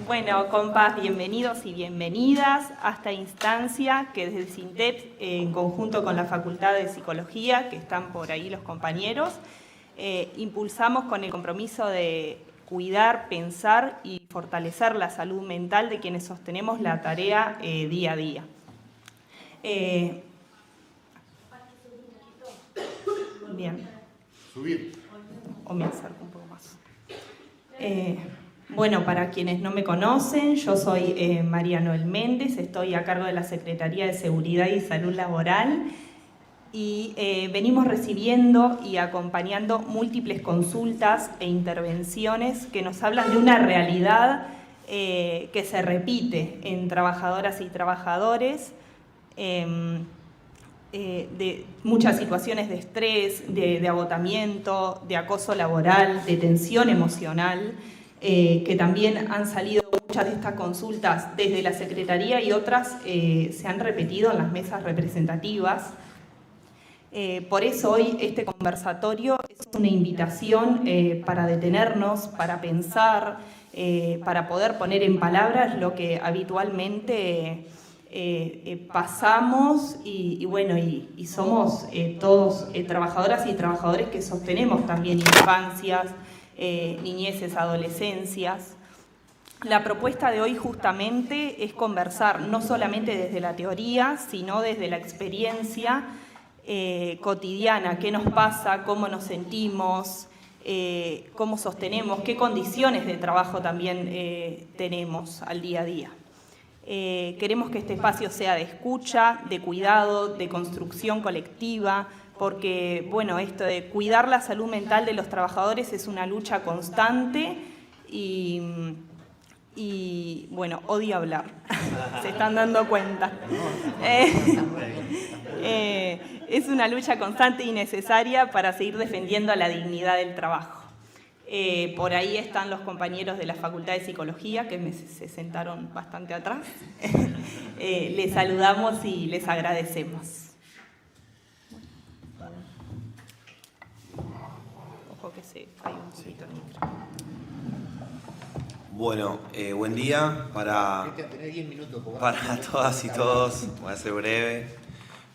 Bueno, compas, bienvenidos y bienvenidas a esta instancia que desde el SINTEP, en conjunto con la Facultad de Psicología, que están por ahí los compañeros, impulsamos con el compromiso de cuidar, pensar y fortalecer la salud mental de quienes sostenemos la tarea día a día. Bien. Subir. O me acerco un poco más. Bueno, para quienes no me conocen, yo soy María Noel Méndez, estoy a cargo de la Secretaría de Seguridad y Salud Laboral y venimos recibiendo y acompañando múltiples consultas e intervenciones que nos hablan de una realidad que se repite en trabajadoras y trabajadores, de muchas situaciones de estrés, de agotamiento, de acoso laboral, de tensión emocional, que también han salido muchas de estas consultas desde la Secretaría y otras se han repetido en las mesas representativas. Por eso hoy este conversatorio es una invitación para detenernos, para pensar, para poder poner en palabras lo que habitualmente pasamos y somos todos trabajadoras y trabajadores que sostenemos también infancias, niñeces, adolescencias. La propuesta de hoy justamente es conversar no solamente desde la teoría, sino desde la experiencia cotidiana, qué nos pasa, cómo nos sentimos, cómo sostenemos, qué condiciones de trabajo también tenemos al día a día. Queremos que este espacio sea de escucha, de cuidado, de construcción colectiva, porque, bueno, esto de cuidar la salud mental de los trabajadores es una lucha constante y bueno, odio hablar, se están dando cuenta. Es una lucha constante y necesaria para seguir defendiendo la dignidad del trabajo. Por ahí están los compañeros de la Facultad de Psicología, que se sentaron bastante atrás. Les saludamos y les agradecemos. Ojo que se cae un poquito el micro. Bueno, buen día para todas y todos. Voy a ser breve.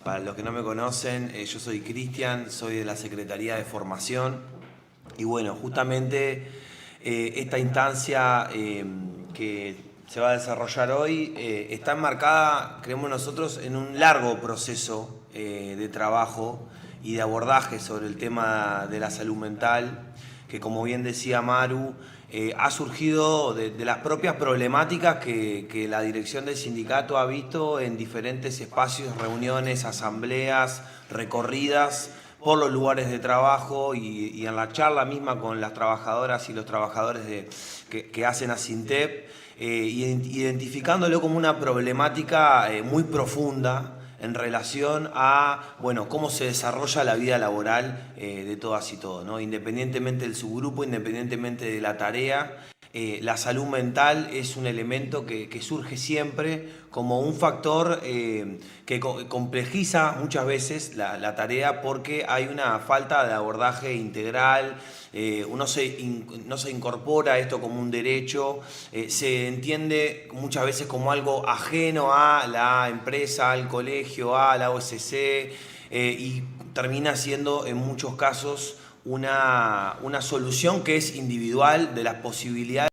Para los que no me conocen, yo soy Cristian, soy de la Secretaría de Formación. Y bueno, justamente esta instancia que se va a desarrollar hoy está enmarcada, creemos nosotros, en un largo proceso de trabajo y de abordaje sobre el tema de la salud mental, que como bien decía Maru, ha surgido de las propias problemáticas que la dirección del sindicato ha visto en diferentes espacios, reuniones, asambleas, recorridas por los lugares de trabajo y en la charla misma con las trabajadoras y los trabajadores que hacen a SINTEP, identificándolo como una problemática muy profunda en relación a, bueno, cómo se desarrolla la vida laboral de todas y todos, ¿no? Independientemente del subgrupo, independientemente de la tarea, la salud mental es un elemento que surge siempre como un factor que complejiza muchas veces la tarea porque hay una falta de abordaje integral, no se incorpora esto como un derecho, se entiende muchas veces como algo ajeno a la empresa, al colegio, a la OSC, y termina siendo en muchos casos una solución que es individual de las posibilidades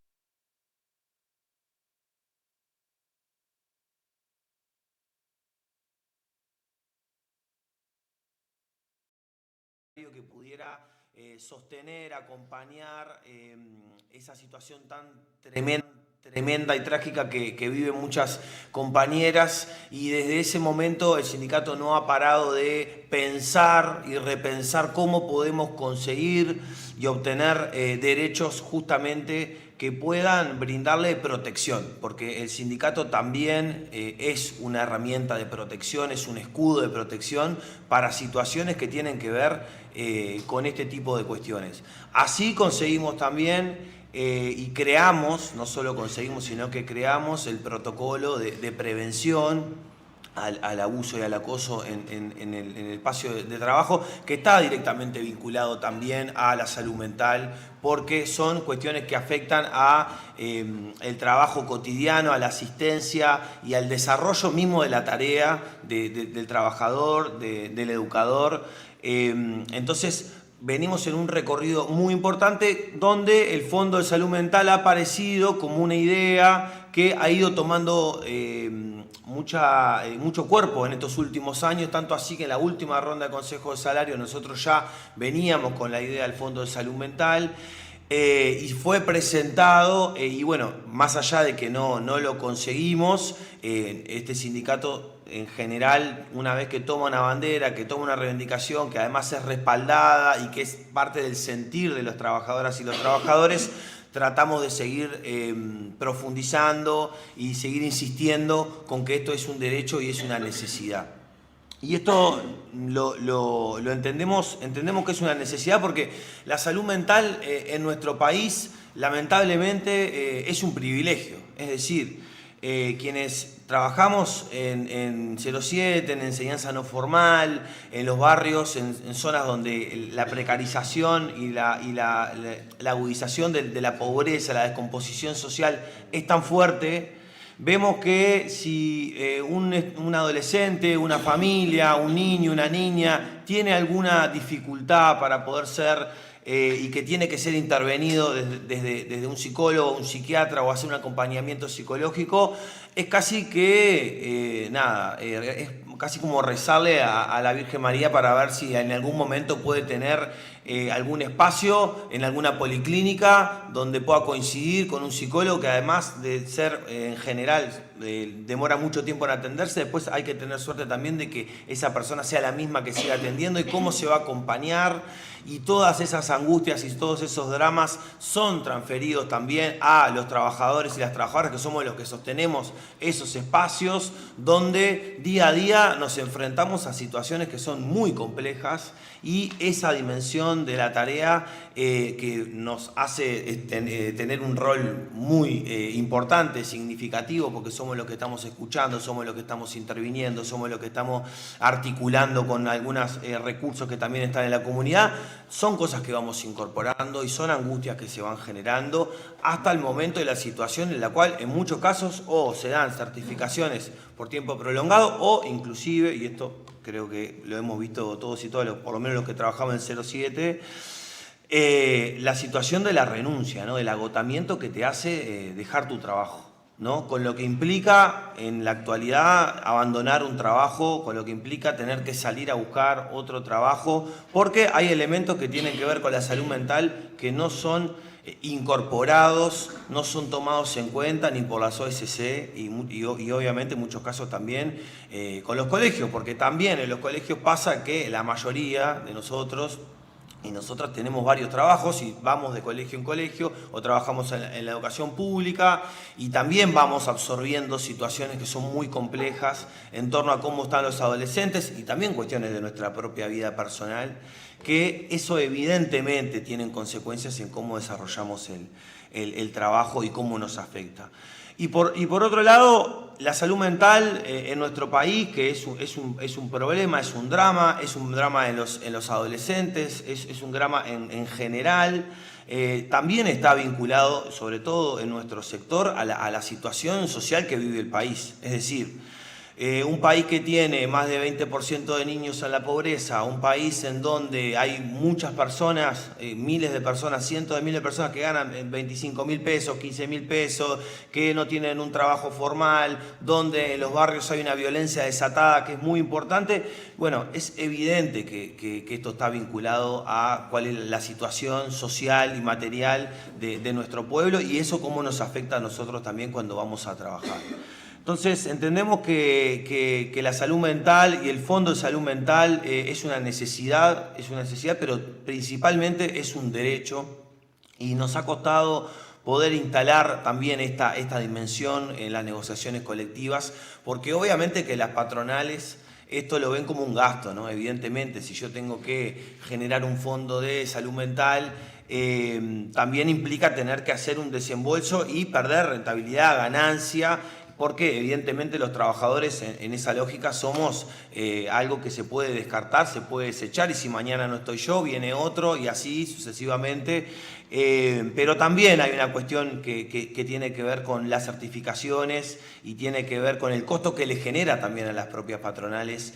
que pudiera sostener, acompañar esa situación tan tremenda y trágica que viven muchas compañeras, y desde ese momento el sindicato no ha parado de pensar y repensar cómo podemos conseguir y obtener derechos justamente que puedan brindarle protección, porque el sindicato también es una herramienta de protección, es un escudo de protección para situaciones que tienen que ver con este tipo de cuestiones. Así conseguimos también y creamos, no solo conseguimos, sino que creamos el protocolo de prevención al abuso y al acoso en el espacio de trabajo, que está directamente vinculado también a la salud mental, porque son cuestiones que afectan a el trabajo cotidiano, a la asistencia y al desarrollo mismo de la tarea del trabajador, del educador. Entonces, venimos en un recorrido muy importante donde el Fondo de Salud Mental ha aparecido como una idea que ha ido tomando mucho cuerpo en estos últimos años, tanto así que en la última ronda de Consejo de Salario nosotros ya veníamos con la idea del Fondo de Salud Mental. Y fue presentado, y bueno, más allá de que no lo conseguimos, este sindicato en general, una vez que toma una bandera, que toma una reivindicación, que además es respaldada y que es parte del sentir de los trabajadoras y los trabajadores, tratamos de seguir profundizando y seguir insistiendo con que esto es un derecho y es una necesidad. Y esto lo entendemos que es una necesidad porque la salud mental en nuestro país lamentablemente es un privilegio. Es decir, quienes trabajamos en 07, en enseñanza no formal, en los barrios, en zonas donde la precarización y la agudización de la pobreza, la descomposición social es tan fuerte, vemos que si un adolescente, una familia, un niño, una niña tiene alguna dificultad para poder ser y que tiene que ser intervenido desde un psicólogo, un psiquiatra o hacer un acompañamiento psicológico, es casi que es casi como rezarle a la Virgen María para ver si en algún momento puede tener algún espacio en alguna policlínica donde pueda coincidir con un psicólogo que además de ser en general demora mucho tiempo en atenderse, después hay que tener suerte también de que esa persona sea la misma que siga atendiendo y cómo se va a acompañar, y todas esas angustias y todos esos dramas son transferidos también a los trabajadores y las trabajadoras, que somos los que sostenemos esos espacios donde día a día nos enfrentamos a situaciones que son muy complejas, y esa dimensión de la tarea que nos hace tener un rol muy importante, significativo, porque somos los que estamos escuchando, somos los que estamos interviniendo, somos los que estamos articulando con algunos recursos que también están en la comunidad. Son cosas que vamos incorporando y son angustias que se van generando hasta el momento de la situación en la cual en muchos casos o se dan certificaciones por tiempo prolongado o inclusive, y esto creo que lo hemos visto todos y todas, por lo menos los que trabajamos en 07, la situación de la renuncia, ¿no? Del agotamiento que te hace dejar tu trabajo, ¿no? Con lo que implica en la actualidad abandonar un trabajo, con lo que implica tener que salir a buscar otro trabajo, porque hay elementos que tienen que ver con la salud mental que no son incorporados, no son tomados en cuenta ni por las OSC y obviamente en muchos casos también con los colegios, porque también en los colegios pasa que la mayoría de nosotros y nosotras tenemos varios trabajos y vamos de colegio en colegio o trabajamos en la educación pública y también vamos absorbiendo situaciones que son muy complejas en torno a cómo están los adolescentes y también cuestiones de nuestra propia vida personal, que eso evidentemente tienen consecuencias en cómo desarrollamos el trabajo y cómo nos afecta. Y por otro lado, la salud mental en nuestro país, que es un problema, es un drama en los adolescentes, es un drama en general, también está vinculado, sobre todo en nuestro sector, a la situación social que vive el país. Es decir, un país que tiene más de 20% de niños en la pobreza, un país en donde hay muchas personas, miles de personas, cientos de miles de personas que ganan 25.000 pesos, 15.000 pesos, que no tienen un trabajo formal, donde en los barrios hay una violencia desatada que es muy importante. Bueno, es evidente que esto está vinculado a cuál es la situación social y material de nuestro pueblo y eso cómo nos afecta a nosotros también cuando vamos a trabajar. Entonces entendemos que la salud mental y el Fondo de Salud Mental es una necesidad, pero principalmente es un derecho y nos ha costado poder instalar también esta dimensión en las negociaciones colectivas, porque obviamente que las patronales esto lo ven como un gasto, ¿no? Evidentemente, si yo tengo que generar un fondo de salud mental, también implica tener que hacer un desembolso y perder rentabilidad, ganancia, porque evidentemente los trabajadores en esa lógica somos algo que se puede descartar, se puede desechar, y si mañana no estoy yo, viene otro, y así sucesivamente. Pero también hay una cuestión que tiene que ver con las certificaciones y tiene que ver con el costo que le genera también a las propias patronales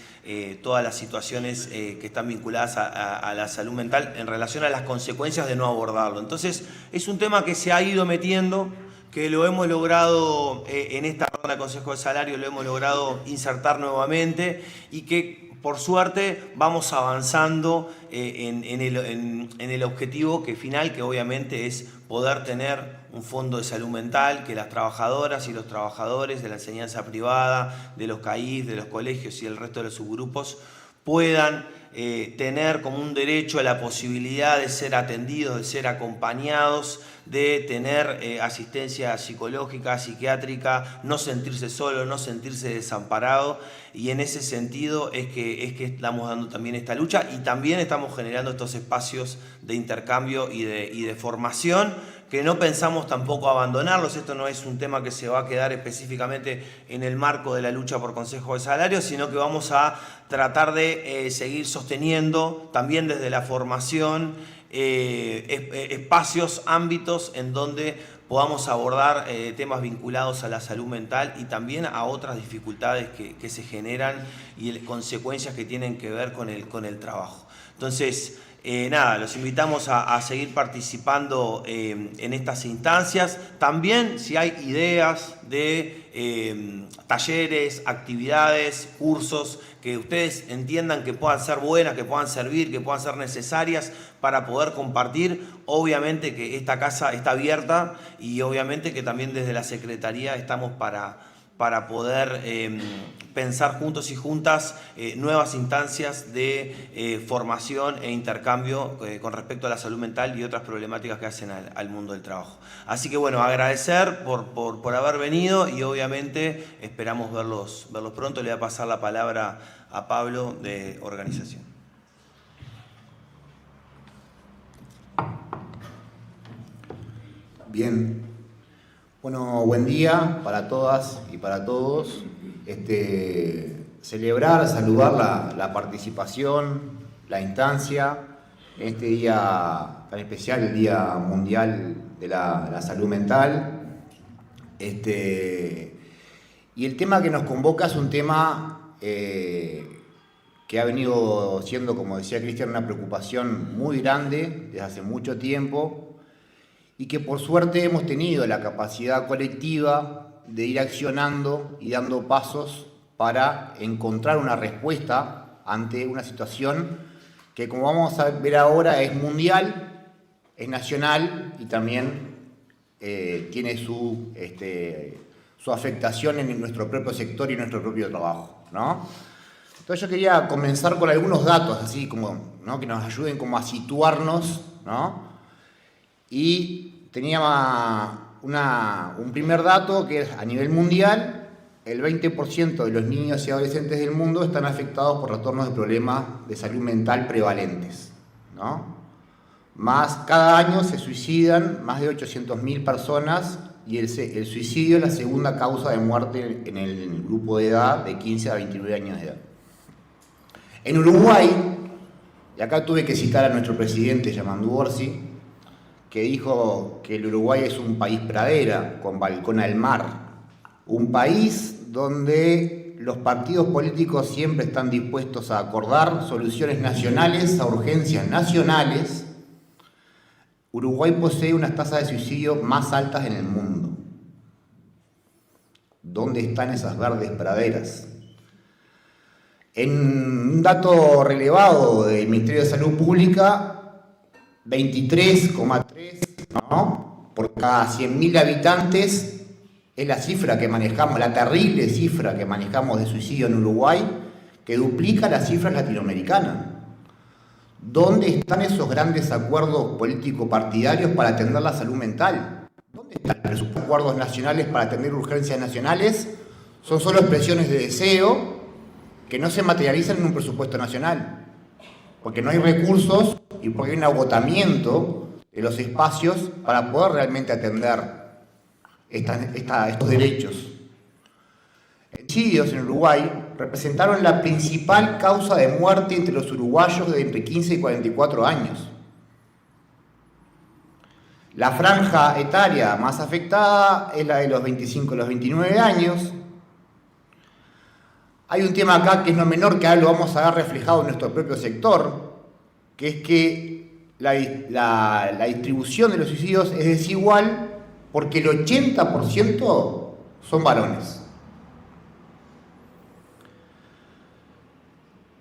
todas las situaciones que están vinculadas a la salud mental en relación a las consecuencias de no abordarlo. Entonces, es un tema que se ha ido metiendo, que lo hemos logrado en esta ronda de Consejo de Salario, lo hemos logrado insertar nuevamente, y que por suerte vamos avanzando en el objetivo final, que obviamente es poder tener un fondo de salud mental, que las trabajadoras y los trabajadores de la enseñanza privada, de los CAIF, de los colegios y el resto de los subgrupos puedan tener como un derecho a la posibilidad de ser atendidos, de ser acompañados, de tener asistencia psicológica, psiquiátrica, no sentirse solo, no sentirse desamparado, y en ese sentido es que estamos dando también esta lucha, y también estamos generando estos espacios de intercambio y de formación, que no pensamos tampoco abandonarlos. Esto no es un tema que se va a quedar específicamente en el marco de la lucha por Consejo de Salario, sino que vamos a tratar de seguir sosteniendo también desde la formación espacios, ámbitos en donde podamos abordar temas vinculados a la salud mental y también a otras dificultades que se generan y consecuencias que tienen que ver con el trabajo. Entonces, nada, los invitamos a seguir participando en estas instancias. También, si hay ideas de talleres, actividades, cursos que ustedes entiendan que puedan ser buenas, que puedan servir, que puedan ser necesarias para poder compartir, obviamente que esta casa está abierta, y obviamente que también desde la Secretaría estamos para poder pensar juntos y juntas nuevas instancias de formación e intercambio con respecto a la salud mental y otras problemáticas que hacen al mundo del trabajo. Así que bueno, agradecer por haber venido, y obviamente esperamos verlos pronto. Le voy a pasar la palabra a Pablo de organización. Bien. Bueno, buen día para todas y para todos. Celebrar, saludar la participación, la instancia, en este día tan especial, el Día Mundial de la Salud Mental. Y el tema que nos convoca es un tema que ha venido siendo, como decía Cristian, una preocupación muy grande desde hace mucho tiempo, y que por suerte hemos tenido la capacidad colectiva de ir accionando y dando pasos para encontrar una respuesta ante una situación que, como vamos a ver ahora, es mundial, es nacional, y también tiene su afectación en nuestro propio sector y en nuestro propio trabajo, ¿no? Entonces yo quería comenzar con algunos datos, así como, ¿no?, que nos ayuden como a situarnos, ¿no? Y tenía un primer dato que es: a nivel mundial, el 20% de los niños y adolescentes del mundo están afectados por trastornos de problemas de salud mental prevalentes, ¿no? Cada año se suicidan más de 800.000 personas, y el suicidio es la segunda causa de muerte en el grupo de edad de 15 a 29 años de edad. En Uruguay, y acá tuve que citar a nuestro presidente Yamandu Orsi, que dijo que el Uruguay es un país pradera con balcón al mar, un país donde los partidos políticos siempre están dispuestos a acordar soluciones nacionales a urgencias nacionales. Uruguay posee unas tasas de suicidio más altas en el mundo. ¿Dónde están esas verdes praderas? En un dato relevado del Ministerio de Salud Pública, 23,3, ¿no?, por cada 100.000 habitantes es la cifra que manejamos, la terrible cifra que manejamos de suicidio en Uruguay, que duplica las cifras latinoamericanas. ¿Dónde están esos grandes acuerdos político-partidarios para atender la salud mental? ¿Dónde están los acuerdos nacionales para atender urgencias nacionales? Son solo expresiones de deseo que no se materializan en un presupuesto nacional, porque no hay recursos y porque hay un agotamiento de los espacios para poder realmente atender estos derechos. Suicidios en Uruguay representaron la principal causa de muerte entre los uruguayos de entre 15 y 44 años. La franja etaria más afectada es la de los 25 a los 29 años. Hay un tema acá que es no menor, que ahora lo vamos a ver reflejado en nuestro propio sector, que es que la distribución de los suicidios es desigual porque el 80% son varones.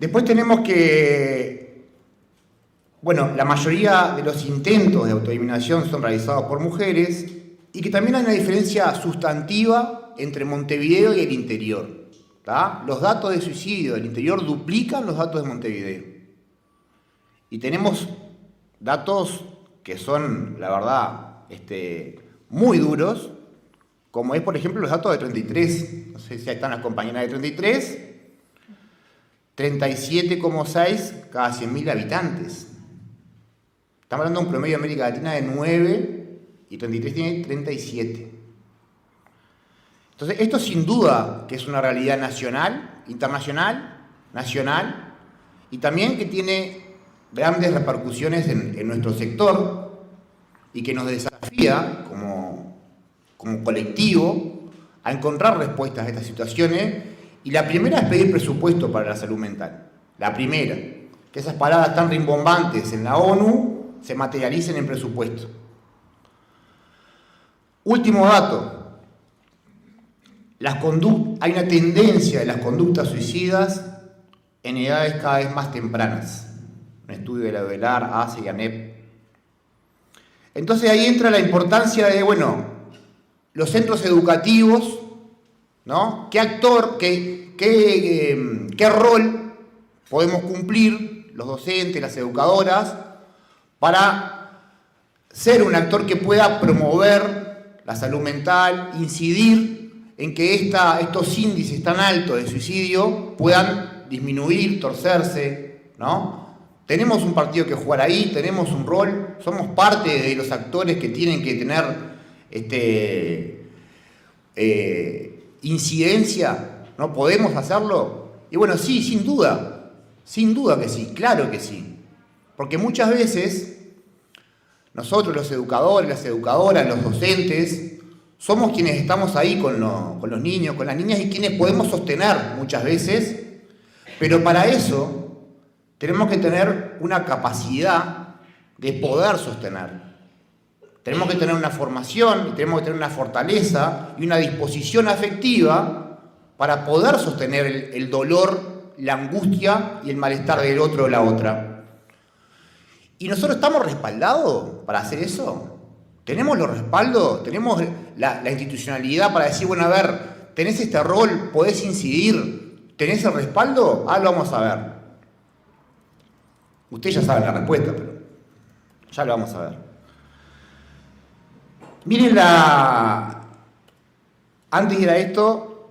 Después tenemos que, bueno, la mayoría de los intentos de autoeliminación son realizados por mujeres y que también hay una diferencia sustantiva entre Montevideo y el interior. ¿Tá? Los datos de suicidio del interior duplican los datos de Montevideo. Y tenemos datos que son, la verdad, muy duros, como es, por ejemplo, los datos de 33. No sé si ahí están las compañeras de 33. 37,6 cada 100.000 habitantes. Estamos hablando de un promedio de América Latina de 9 y 33 tiene 37. Entonces, esto sin duda que es una realidad nacional, internacional, nacional, y también que tiene grandes repercusiones en nuestro sector y que nos desafía como colectivo a encontrar respuestas a estas situaciones. Y la primera es pedir presupuesto para la salud mental. La primera, que esas palabras tan rimbombantes en la ONU se materialicen en presupuesto. Último dato. Hay una tendencia de las conductas suicidas en edades cada vez más tempranas. Un estudio de la OELAR, ACE y ANEP. Entonces ahí entra la importancia de, bueno, los centros educativos, ¿no? ¿Qué rol podemos cumplir los docentes, las educadoras, para ser un actor que pueda promover la salud mental, incidir en que estos índices tan altos de suicidio puedan disminuir, torcerse, ¿no? Tenemos un partido que jugar ahí, tenemos un rol, somos parte de los actores que tienen que tener incidencia, ¿no? ¿Podemos hacerlo? Y bueno, sí, sin duda que sí, claro que sí. Porque muchas veces nosotros, los educadores, las educadoras, los docentes, somos quienes estamos ahí con los niños, con las niñas y quienes podemos sostener muchas veces, pero para eso tenemos que tener una capacidad de poder sostener. Tenemos que tener una formación y tenemos que tener una fortaleza y una disposición afectiva para poder sostener el dolor, la angustia y el malestar del otro o la otra. ¿Y nosotros estamos respaldados para hacer eso? ¿Tenemos los respaldos? ¿Tenemos la institucionalidad para decir, bueno, a ver, tenés este rol, podés incidir, tenés el respaldo? Lo vamos a ver. Ustedes ya saben la respuesta, pero ya lo vamos a ver. Miren antes de ir a esto,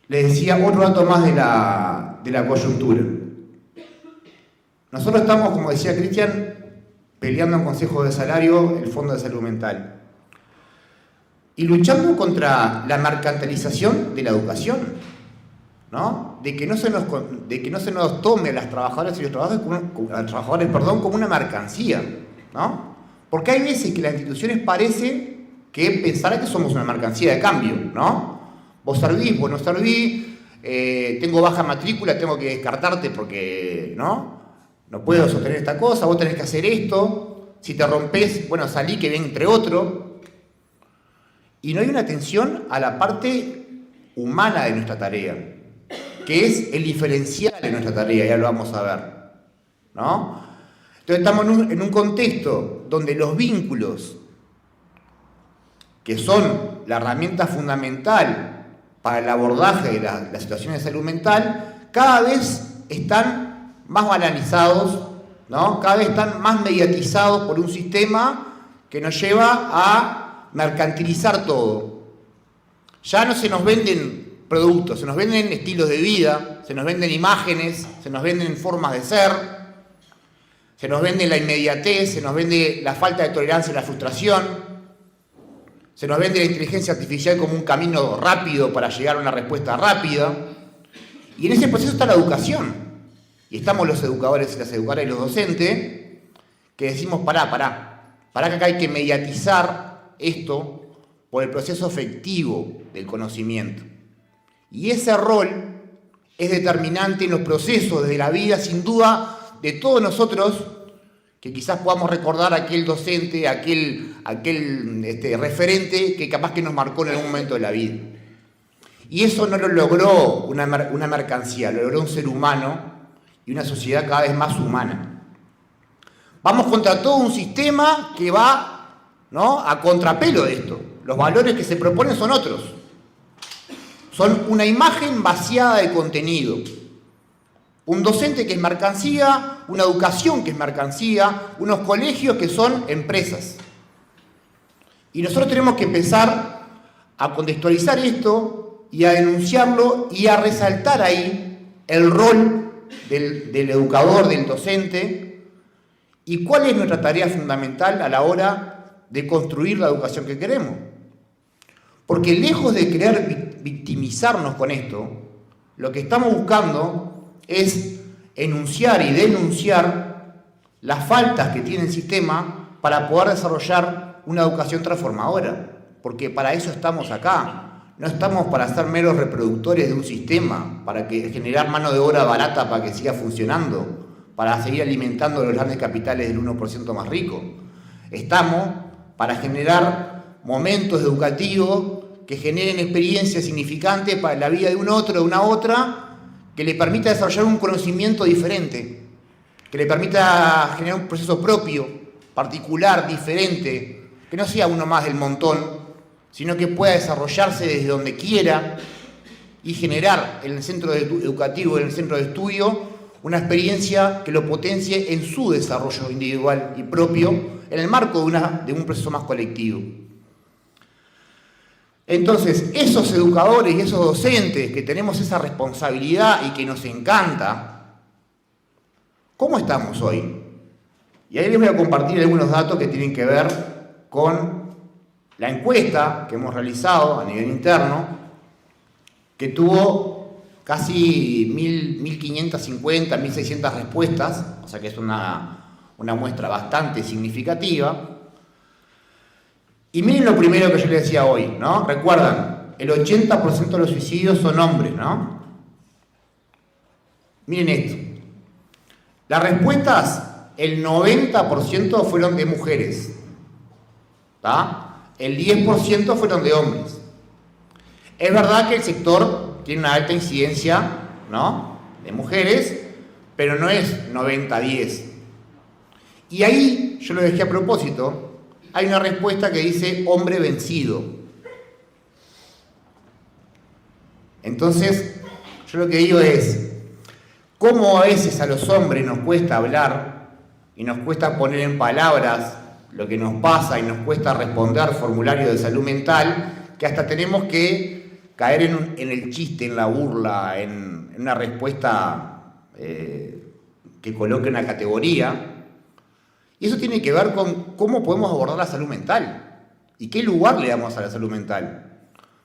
les decía otro dato más de la coyuntura. Nosotros estamos, como decía Cristian, peleando en Consejo de Salario el Fondo de Salud Mental y luchando contra la mercantilización de la educación, ¿no? De que no se nos tome a las trabajadoras y los trabajadores como una mercancía, ¿no? Porque hay veces que las instituciones parecen que pensar que somos una mercancía de cambio, ¿no? Vos servís, vos no servís, tengo baja matrícula, tengo que descartarte porque, ¿no? No puedo sostener esta cosa, vos tenés que hacer esto, si te rompés, bueno, salí que viene entre otro. Y no hay una atención a la parte humana de nuestra tarea, que es el diferencial de nuestra tarea, ya lo vamos a ver, ¿no? Entonces estamos en un contexto donde los vínculos, que son la herramienta fundamental para el abordaje de las situaciones de salud mental, cada vez están más banalizados, ¿no? Cada vez están más mediatizados por un sistema que nos lleva a mercantilizar todo. Ya no se nos venden productos, se nos venden estilos de vida, se nos venden imágenes, se nos venden formas de ser, se nos vende la inmediatez, se nos vende la falta de tolerancia y la frustración, Se nos vende la inteligencia artificial como un camino rápido para llegar a una respuesta rápida. Y en ese proceso está la educación. Y estamos los educadores y las educadoras y los docentes que decimos, pará que acá hay que mediatizar esto por el proceso efectivo del conocimiento. Y ese rol es determinante en los procesos de la vida, sin duda, de todos nosotros, que quizás podamos recordar a aquel docente, aquel referente que capaz que nos marcó en algún momento de la vida. Y eso no lo logró una mercancía, lo logró un ser humano y una sociedad cada vez más humana. Vamos contra todo un sistema que va, ¿no?, a contrapelo de esto. Los valores que se proponen son otros. Son una imagen vaciada de contenido. Un docente que es mercancía, una educación que es mercancía, unos colegios que son empresas. Y nosotros tenemos que empezar a contextualizar esto y a denunciarlo y a resaltar ahí el rol del educador, del docente, y cuál es nuestra tarea fundamental a la hora de construir la educación que queremos. Porque lejos de querer victimizarnos con esto, lo que estamos buscando es enunciar y denunciar las faltas que tiene el sistema para poder desarrollar una educación transformadora. Porque para eso estamos acá. No estamos para ser meros reproductores de un sistema, para generar mano de obra barata para que siga funcionando, para seguir alimentando los grandes capitales del 1% más rico. Estamos para generar momentos educativos que generen experiencias significantes para la vida de un otro, de una otra, que le permita desarrollar un conocimiento diferente, que le permita generar un proceso propio, particular, diferente, que no sea uno más del montón, sino que pueda desarrollarse desde donde quiera y generar en el centro educativo, en el centro de estudio, una experiencia que lo potencie en su desarrollo individual y propio, en el marco de un proceso más colectivo. Entonces, esos educadores y esos docentes que tenemos esa responsabilidad y que nos encanta, ¿cómo estamos hoy? Y ahí les voy a compartir algunos datos que tienen que ver con la encuesta que hemos realizado a nivel interno, que tuvo casi 1.550, 1.600 respuestas, o sea que es una muestra bastante significativa. Y miren lo primero que yo les decía hoy, ¿no? Recuerdan, el 80% de los suicidios son hombres, ¿no? Miren esto. Las respuestas, el 90% fueron de mujeres, ¿tá? El 10% fueron de hombres. Es verdad que el sector tiene una alta incidencia, ¿no?, de mujeres, pero no es 90-10. Y ahí, yo lo dejé a propósito, hay una respuesta que dice hombre vencido. Entonces, yo lo que digo es, cómo a veces a los hombres nos cuesta hablar y nos cuesta poner en palabras lo que nos pasa y nos cuesta responder formularios de salud mental, que hasta tenemos que caer en el chiste, en la burla, en una respuesta que coloque una categoría. Y eso tiene que ver con cómo podemos abordar la salud mental y qué lugar le damos a la salud mental.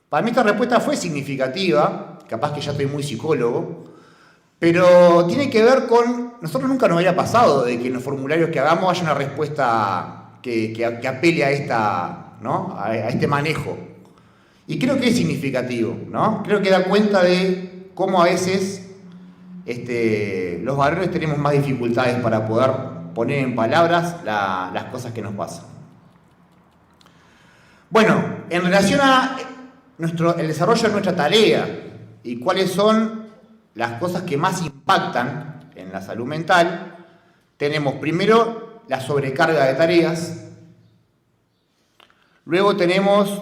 Para mí esta respuesta fue significativa, capaz que ya estoy muy psicólogo, pero tiene que ver con, nosotros nunca nos había pasado de que en los formularios que hagamos haya una respuesta que apele a ¿no?, a este manejo. Y creo que es significativo, ¿no? Creo que da cuenta de cómo a veces los varones tenemos más dificultades para poder poner en palabras las cosas que nos pasan. Bueno, en relación a el desarrollo de nuestra tarea y cuáles son las cosas que más impactan en la salud mental, tenemos primero la sobrecarga de tareas, luego tenemos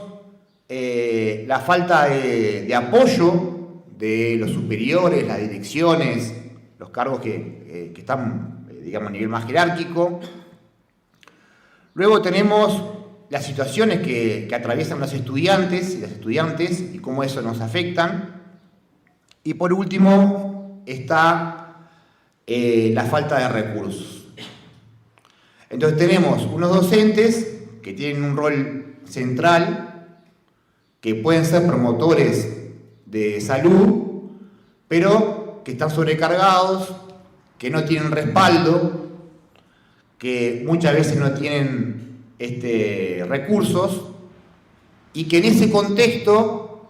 la falta de apoyo de los superiores, las direcciones, los cargos que están, digamos, a nivel más jerárquico. Luego tenemos las situaciones que atraviesan los estudiantes y las estudiantes y cómo eso nos afectan. Y por último está la falta de recursos. Entonces tenemos unos docentes que tienen un rol central que pueden ser promotores de salud, pero que están sobrecargados, que no tienen respaldo, que muchas veces no tienen recursos, y que en ese contexto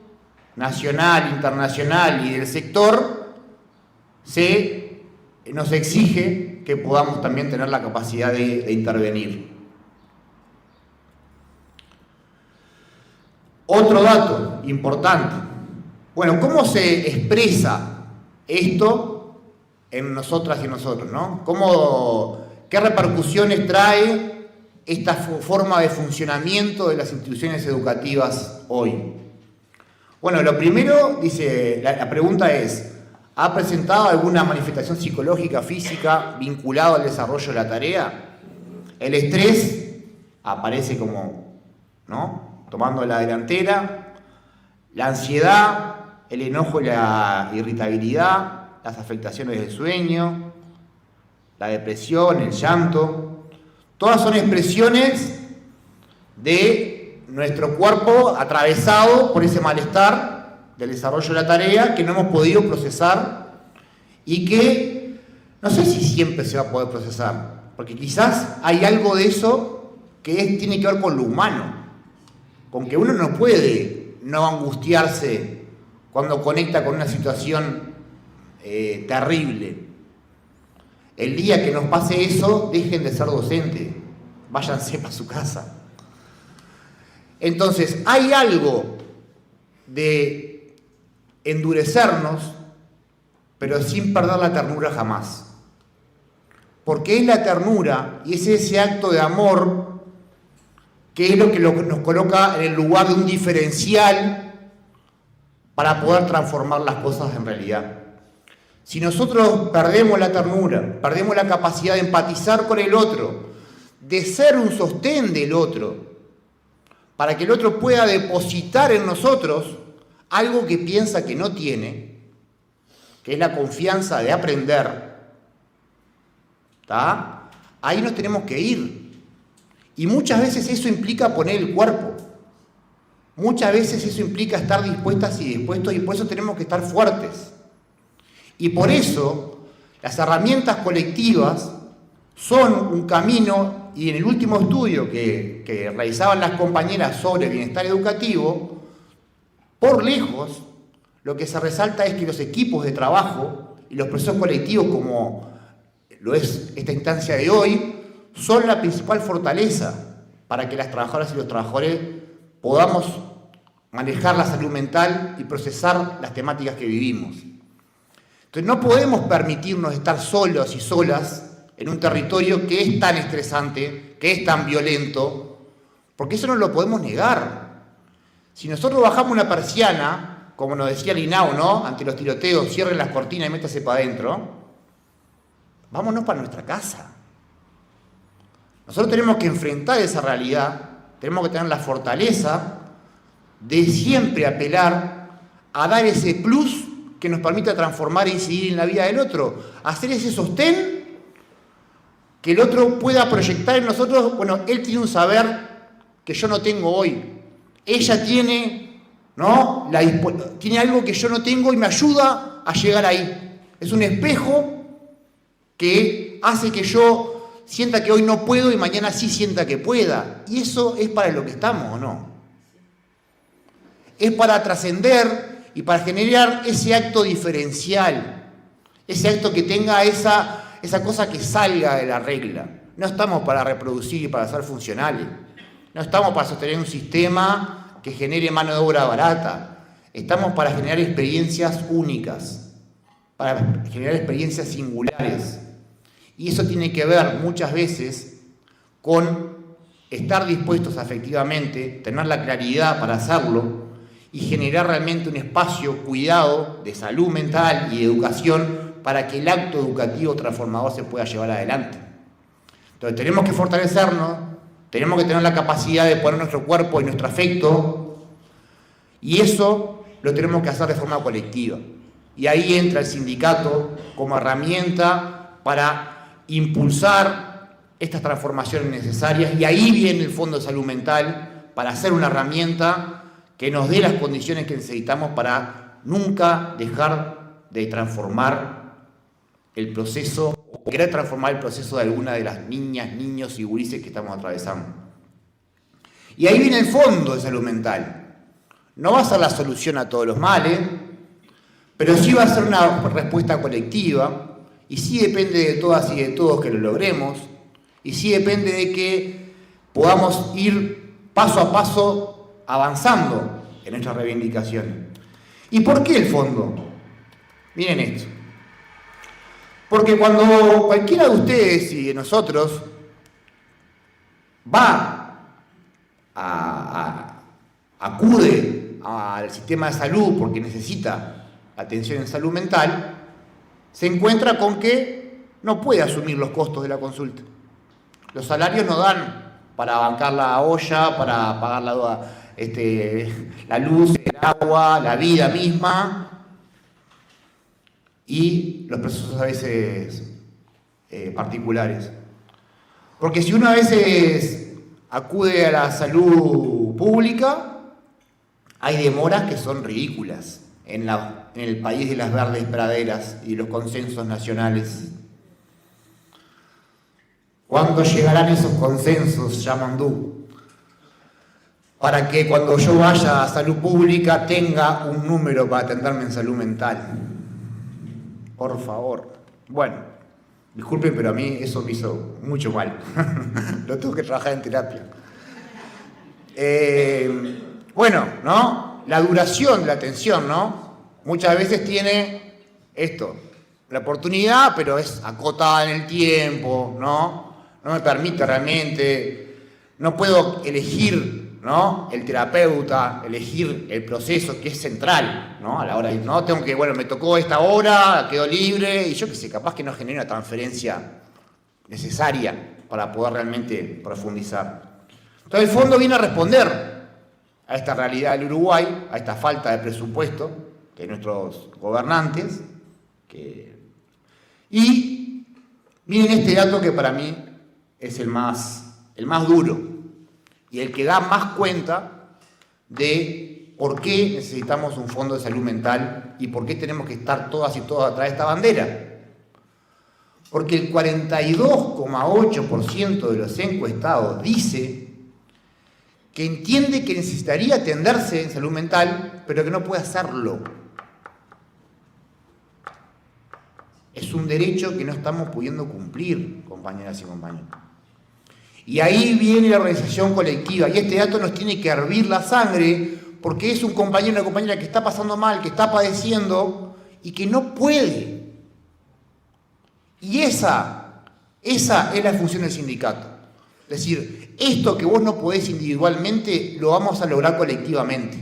nacional, internacional y del sector nos exige que podamos también tener la capacidad de intervenir. Otro dato importante. Bueno, ¿cómo se expresa esto en nosotras y nosotros, ¿no? ¿Qué repercusiones trae esta forma de funcionamiento de las instituciones educativas hoy? Bueno, lo primero, dice, la pregunta es, ¿ha presentado alguna manifestación psicológica, física, vinculada al desarrollo de la tarea? El estrés aparece como, ¿no?, tomando la delantera, la ansiedad, el enojo y la irritabilidad, las afectaciones del sueño, la depresión, el llanto, todas son expresiones de nuestro cuerpo atravesado por ese malestar del desarrollo de la tarea que no hemos podido procesar y que no sé si siempre se va a poder procesar, porque quizás hay algo de eso que tiene que ver con lo humano, con que uno no puede no angustiarse cuando conecta con una situación terrible. El día que nos pase eso, dejen de ser docentes, váyanse para su casa. Entonces, hay algo de endurecernos, pero sin perder la ternura jamás. Porque es la ternura y es ese acto de amor que es lo que nos coloca en el lugar de un diferencial para poder transformar las cosas en realidad. Si nosotros perdemos la ternura, perdemos la capacidad de empatizar con el otro, de ser un sostén del otro, para que el otro pueda depositar en nosotros algo que piensa que no tiene, que es la confianza de aprender, ¿está? Ahí nos tenemos que ir. Y muchas veces eso implica poner el cuerpo. Muchas veces eso implica estar dispuestas y dispuestos, y por eso tenemos que estar fuertes. Y por eso las herramientas colectivas son un camino, y en el último estudio que realizaban las compañeras sobre bienestar educativo, por lejos, lo que se resalta es que los equipos de trabajo y los procesos colectivos, como lo es esta instancia de hoy, son la principal fortaleza para que las trabajadoras y los trabajadores podamos manejar la salud mental y procesar las temáticas que vivimos. Entonces no podemos permitirnos estar solos y solas en un territorio que es tan estresante, que es tan violento, porque eso no lo podemos negar. Si nosotros bajamos una persiana, como nos decía el INAU, ¿no?, ante los tiroteos, cierren las cortinas y métase para adentro, vámonos para nuestra casa. Nosotros tenemos que enfrentar esa realidad, tenemos que tener la fortaleza de siempre apelar a dar ese plus que nos permita transformar e incidir en la vida del otro, hacer ese sostén que el otro pueda proyectar en nosotros. Bueno, él tiene un saber que yo no tengo hoy, ella tiene, ¿no?, tiene algo que yo no tengo y me ayuda a llegar ahí. Es un espejo que hace que yo sienta que hoy no puedo y mañana sí sienta que pueda. Y eso es para lo que estamos, ¿o no? Es para trascender y para generar ese acto diferencial, ese acto que tenga esa cosa que salga de la regla. No estamos para reproducir y para ser funcionales. No estamos para sostener un sistema que genere mano de obra barata. Estamos para generar experiencias únicas, para generar experiencias singulares. Y eso tiene que ver muchas veces con estar dispuestos a efectivamente tener la claridad para hacerlo y generar realmente un espacio cuidado de salud mental y educación para que el acto educativo transformador se pueda llevar adelante. Entonces tenemos que fortalecernos, tenemos que tener la capacidad de poner nuestro cuerpo y nuestro afecto, y eso lo tenemos que hacer de forma colectiva. Y ahí entra el sindicato como herramienta para impulsar estas transformaciones necesarias, y ahí viene el Fondo de Salud Mental para hacer una herramienta que nos dé las condiciones que necesitamos para nunca dejar de transformar el proceso, o querer transformar el proceso de alguna de las niñas, niños y gurises que estamos atravesando. Y ahí viene el fondo de salud mental. No va a ser la solución a todos los males, pero sí va a ser una respuesta colectiva, y sí depende de todas y de todos que lo logremos, y sí depende de que podamos ir paso a paso avanzando en nuestras reivindicaciones. ¿Y por qué el fondo? Miren esto. Porque cuando cualquiera de ustedes y de nosotros acude al sistema de salud porque necesita atención en salud mental, se encuentra con que no puede asumir los costos de la consulta. Los salarios no dan para bancar la olla, para pagar la luz, el agua, la vida misma, y los procesos a veces particulares. Porque si uno a veces acude a la salud pública, hay demoras que son ridículas en el país de las verdes praderas y los consensos nacionales. ¿Cuándo llegarán esos consensos, Yamandú? Para que cuando yo vaya a salud pública tenga un número para atenderme en salud mental. Por favor. Bueno, disculpen, pero a mí eso me hizo mucho mal. Lo tengo que trabajar en terapia. Bueno, ¿no? La duración de la atención, ¿no? Muchas veces tiene esto, la oportunidad, pero es acotada en el tiempo, ¿no? No me permite realmente, no puedo elegir, ¿no? El terapeuta, elegir el proceso que es central, ¿no? A la hora de, ¿no? Tengo que, bueno, me tocó esta hora, quedo libre, y yo qué sé, capaz que no genera una transferencia necesaria para poder realmente profundizar. Entonces el fondo viene a responder a esta realidad del Uruguay, a esta falta de presupuesto de nuestros gobernantes, y miren este dato que para mí es el más duro y el que da más cuenta de por qué necesitamos un fondo de salud mental y por qué tenemos que estar todas y todos atrás de esta bandera. Porque el 42,8% de los encuestados dice que entiende que necesitaría atenderse en salud mental, pero que no puede hacerlo. Es un derecho que no estamos pudiendo cumplir, compañeras y compañeros. Y ahí viene la organización colectiva, y este dato nos tiene que hervir la sangre, porque es un compañero o una compañera que está pasando mal, que está padeciendo, y que no puede. Y esa es la función del sindicato. Es decir, esto que vos no podés individualmente, lo vamos a lograr colectivamente.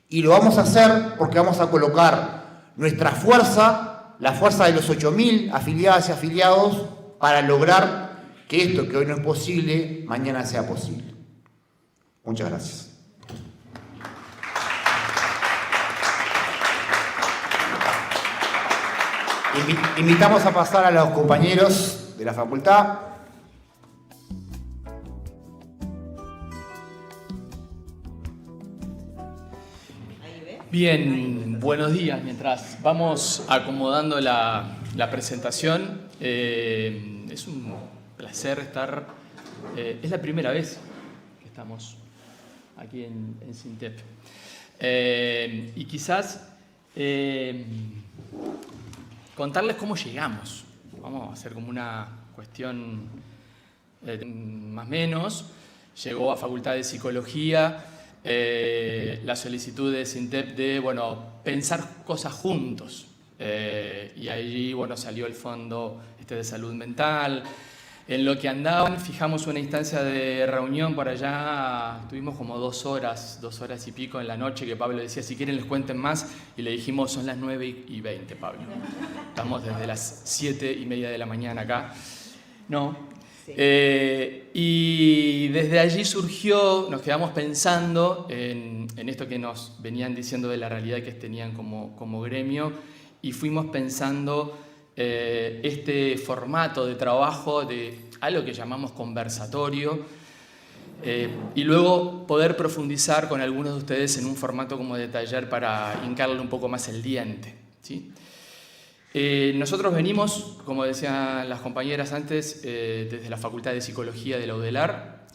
Y lo vamos a hacer porque vamos a colocar nuestra fuerza, la fuerza de los 8.000 afiliadas y afiliados, para lograr que esto que hoy no es posible, mañana sea posible. Muchas gracias. Invitamos a pasar a los compañeros de la facultad. Bien, buenos días. Mientras vamos acomodando la presentación, es un placer estar, es la primera vez que estamos aquí en SINTEP. Y quizás contarles cómo llegamos. Vamos a hacer como una cuestión más o menos. Llegó a Facultad de Psicología la solicitud de SINTEP de, pensar cosas juntos. Y allí, salió el fondo de salud mental. En lo que andaban, fijamos una instancia de reunión por allá, tuvimos como 2 horas y pico en la noche, que Pablo decía, si quieren les cuenten más, y le dijimos, son las 9:20, Pablo. Estamos desde las 7:30 de la mañana acá. No. Sí. Y desde allí surgió, nos quedamos pensando en esto que nos venían diciendo de la realidad que tenían como gremio, y fuimos pensando este formato de trabajo de algo que llamamos conversatorio, Y luego poder profundizar con algunos de ustedes en un formato como de taller para hincarle un poco más el diente, ¿sí? Nosotros venimos, como decían las compañeras antes, desde la Facultad de Psicología de la UDELAR.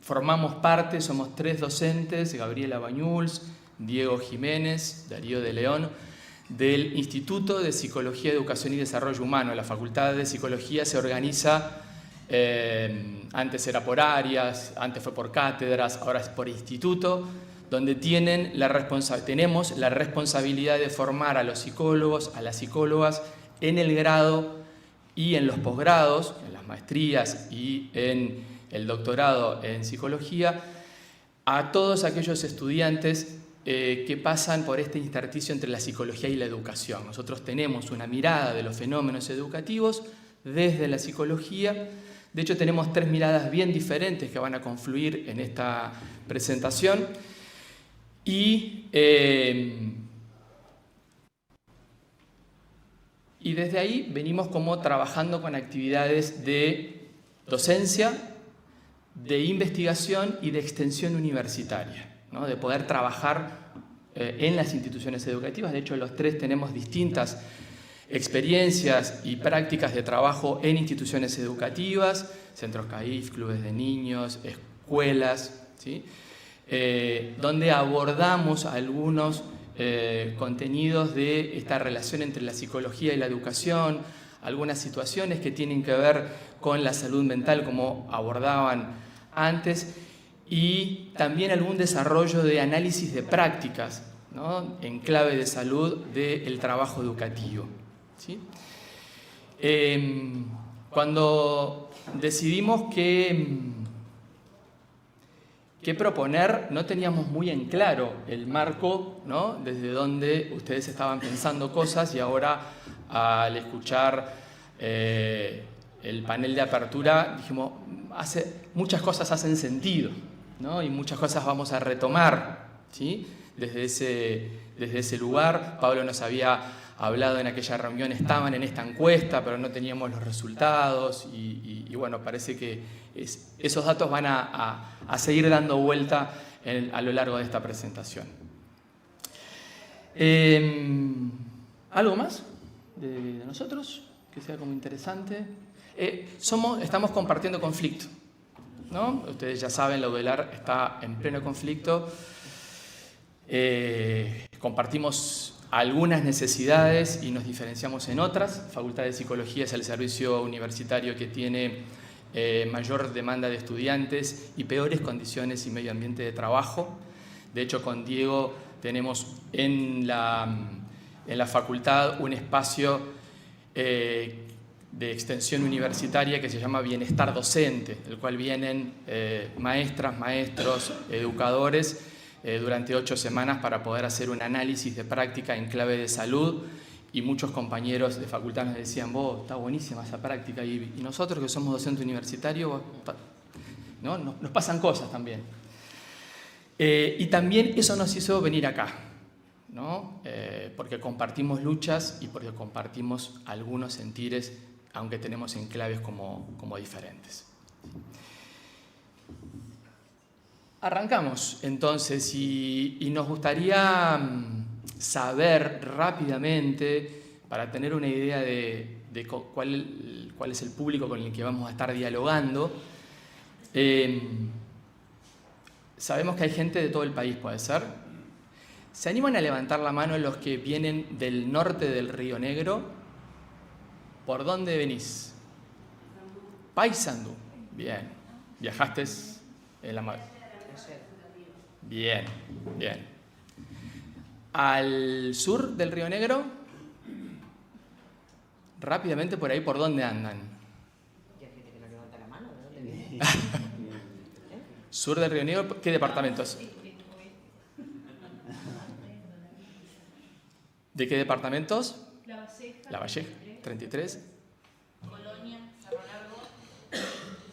Formamos parte, somos 3 docentes, Gabriela Bañuls, Diego Jiménez, Darío de León, del Instituto de Psicología, Educación y Desarrollo Humano. La Facultad de Psicología se organiza, antes era por áreas, antes fue por cátedras, ahora es por instituto, donde tenemos la responsabilidad de formar a los psicólogos, a las psicólogas, en el grado y en los posgrados, en las maestrías y en el doctorado en psicología, a todos aquellos estudiantes que pasan por este intersticio entre la psicología y la educación. Nosotros tenemos una mirada de los fenómenos educativos desde la psicología. De hecho, tenemos 3 miradas bien diferentes que van a confluir en esta presentación. Y desde ahí venimos como trabajando con actividades de docencia, de investigación y de extensión universitaria, ¿no? De poder trabajar en las instituciones educativas. De hecho, los 3 tenemos distintas experiencias y prácticas de trabajo en instituciones educativas, centros CAIF, clubes de niños, escuelas, ¿sí? Donde abordamos algunos contenidos de esta relación entre la psicología y la educación, algunas situaciones que tienen que ver con la salud mental, como abordaban antes, y también algún desarrollo de análisis de prácticas, ¿no? En clave de salud del trabajo educativo, ¿sí? Cuando decidimos qué proponer, no teníamos muy en claro el marco, ¿no? Desde donde ustedes estaban pensando cosas, y ahora al escuchar el panel de apertura dijimos, muchas cosas hacen sentido, ¿no? Y muchas cosas vamos a retomar, ¿sí? Desde ese lugar. Pablo nos había hablado en aquella reunión, estaban en esta encuesta, pero no teníamos los resultados, y bueno, parece que esos datos van a seguir dando vuelta a lo largo de esta presentación. ¿Algo más de nosotros que sea como interesante? Estamos compartiendo conflicto, ¿no? Ustedes ya saben, la UDELAR está en pleno conflicto. Compartimos algunas necesidades y nos diferenciamos en otras. Facultad de Psicología es el servicio universitario que tiene mayor demanda de estudiantes y peores condiciones y medio ambiente de trabajo. De hecho, con Diego tenemos en la facultad un espacio de extensión universitaria que se llama Bienestar Docente, del cual vienen maestras, maestros, educadores durante 8 semanas para poder hacer un análisis de práctica en clave de salud, y muchos compañeros de facultad nos decían, vos, está buenísima esa práctica, y nosotros que somos docentes universitarios, ¿no? Nos pasan cosas también. Y también eso nos hizo venir acá, ¿no? Porque compartimos luchas y porque compartimos algunos sentires, aunque tenemos enclaves como diferentes. Arrancamos entonces, y nos gustaría saber rápidamente, para tener una idea de cuál es el público con el que vamos a estar dialogando. Sabemos que hay gente de todo el país, ¿puede ser? ¿Se animan a levantar la mano los que vienen del norte del Río Negro? ¿Por dónde venís? Paysandú. Bien. ¿Viajaste en la mar? Bien, bien. ¿Al sur del Río Negro? Rápidamente por ahí, ¿por dónde andan? Ya gente que no levanta la mano, ¿de dónde viene? Sur del Río Negro, ¿qué departamentos? ¿De qué departamentos? La Valleja, 33. Colonia, Cerro Largo,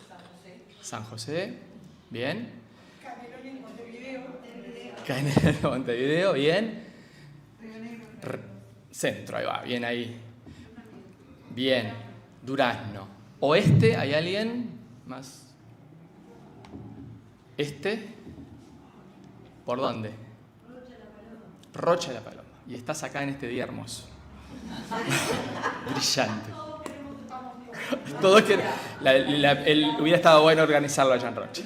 San José. San José, bien. Canelones, Montevideo. Canelones, Montevideo, bien. Centro, ahí va, bien ahí. Bien, Durazno. Oeste, ¿hay alguien más? ¿Por dónde? Rocha de la Paloma. Y estás acá en este día hermoso. Brillante. Todos quieren. Hubiera estado bueno organizarlo allá en Rocha.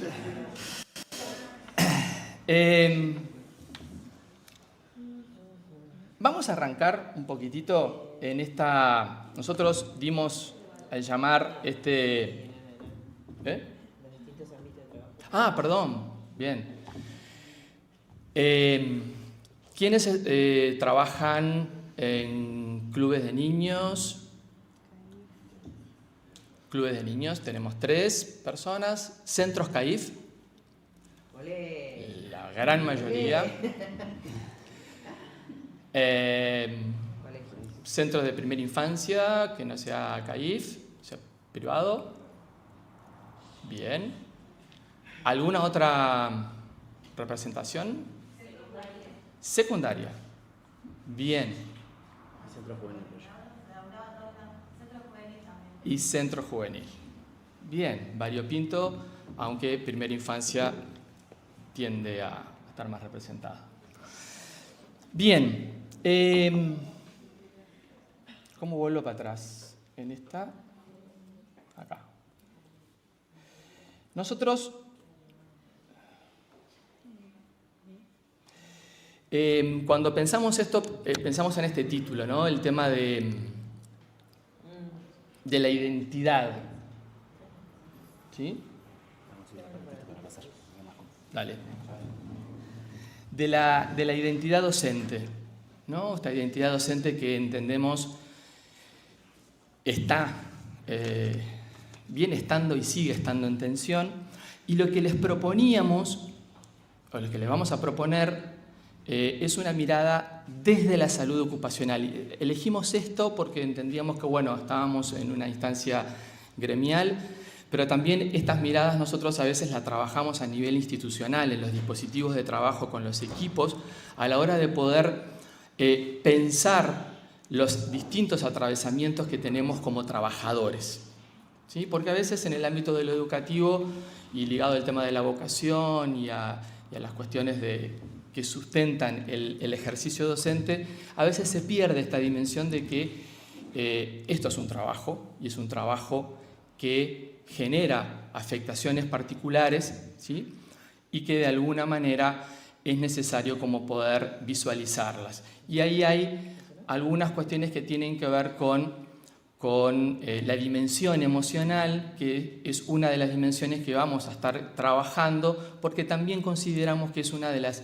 Vamos a arrancar un poquitito en esta... Nosotros dimos al llamar este... perdón. Bien. ¿Quiénes trabajan en clubes de niños? Clubes de niños, tenemos 3 personas. Centros CAIF, la gran mayoría. Centros de primera infancia, que no sea CAIF, sea privado. Bien. ¿Alguna otra representación? Secundaria. Bien. Y centro juvenil. Bien, variopinto, aunque primera infancia tiende a estar más representada. Bien. ¿Cómo vuelvo para atrás? En esta. Acá. Nosotros... cuando pensamos esto, pensamos en este título, ¿no? El tema de la identidad. ¿Sí? Dale. De la identidad docente, ¿no? Esta identidad docente que entendemos viene estando y sigue estando en tensión. Y lo que les proponíamos, o lo que les vamos a proponer, es una mirada desde la salud ocupacional. Elegimos esto porque entendíamos que, bueno, estábamos en una instancia gremial, pero también estas miradas nosotros a veces las trabajamos a nivel institucional, en los dispositivos de trabajo con los equipos, a la hora de poder pensar los distintos atravesamientos que tenemos como trabajadores. ¿Sí? Porque a veces en el ámbito de lo educativo, y ligado al tema de la vocación y a las cuestiones que sustentan el ejercicio docente, a veces se pierde esta dimensión de que esto es un trabajo, y es un trabajo que genera afectaciones particulares, ¿sí? Y que de alguna manera es necesario como poder visualizarlas. Y ahí hay algunas cuestiones que tienen que ver con la dimensión emocional, que es una de las dimensiones que vamos a estar trabajando, porque también consideramos que es una de las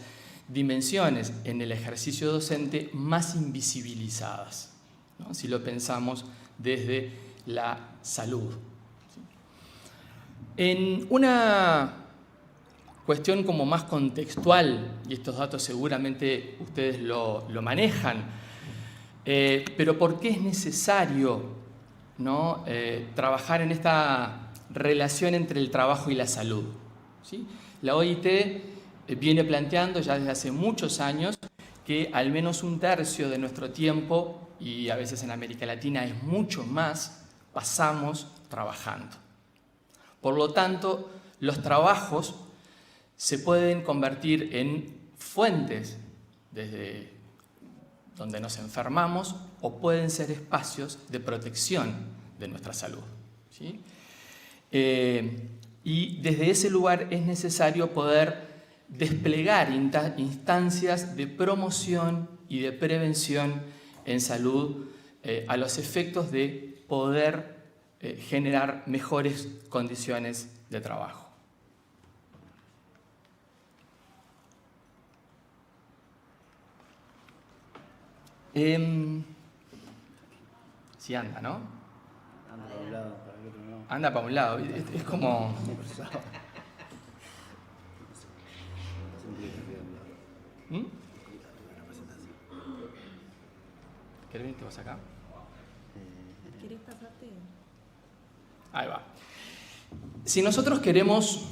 dimensiones en el ejercicio docente más invisibilizadas, ¿no? Si lo pensamos desde la salud. En una cuestión como más contextual, y estos datos seguramente ustedes lo manejan, pero ¿por qué es necesario, ¿no? Trabajar en esta relación entre el trabajo y la salud? ¿Sí? La OIT viene planteando ya desde hace muchos años que al menos 1/3 de nuestro tiempo, y a veces en América Latina es mucho más, pasamos trabajando. Por lo tanto, los trabajos se pueden convertir en fuentes desde donde nos enfermamos, o pueden ser espacios de protección de nuestra salud, ¿sí? Y desde ese lugar es necesario poder desplegar instancias de promoción y de prevención en salud a los efectos de poder generar mejores condiciones de trabajo. Sí anda, ¿no? Anda para un lado, para el otro no. Anda para un lado, es como... ¿Mm? ¿Querés venirte vos acá? ¿Querés pasarte? Ahí va. Si nosotros queremos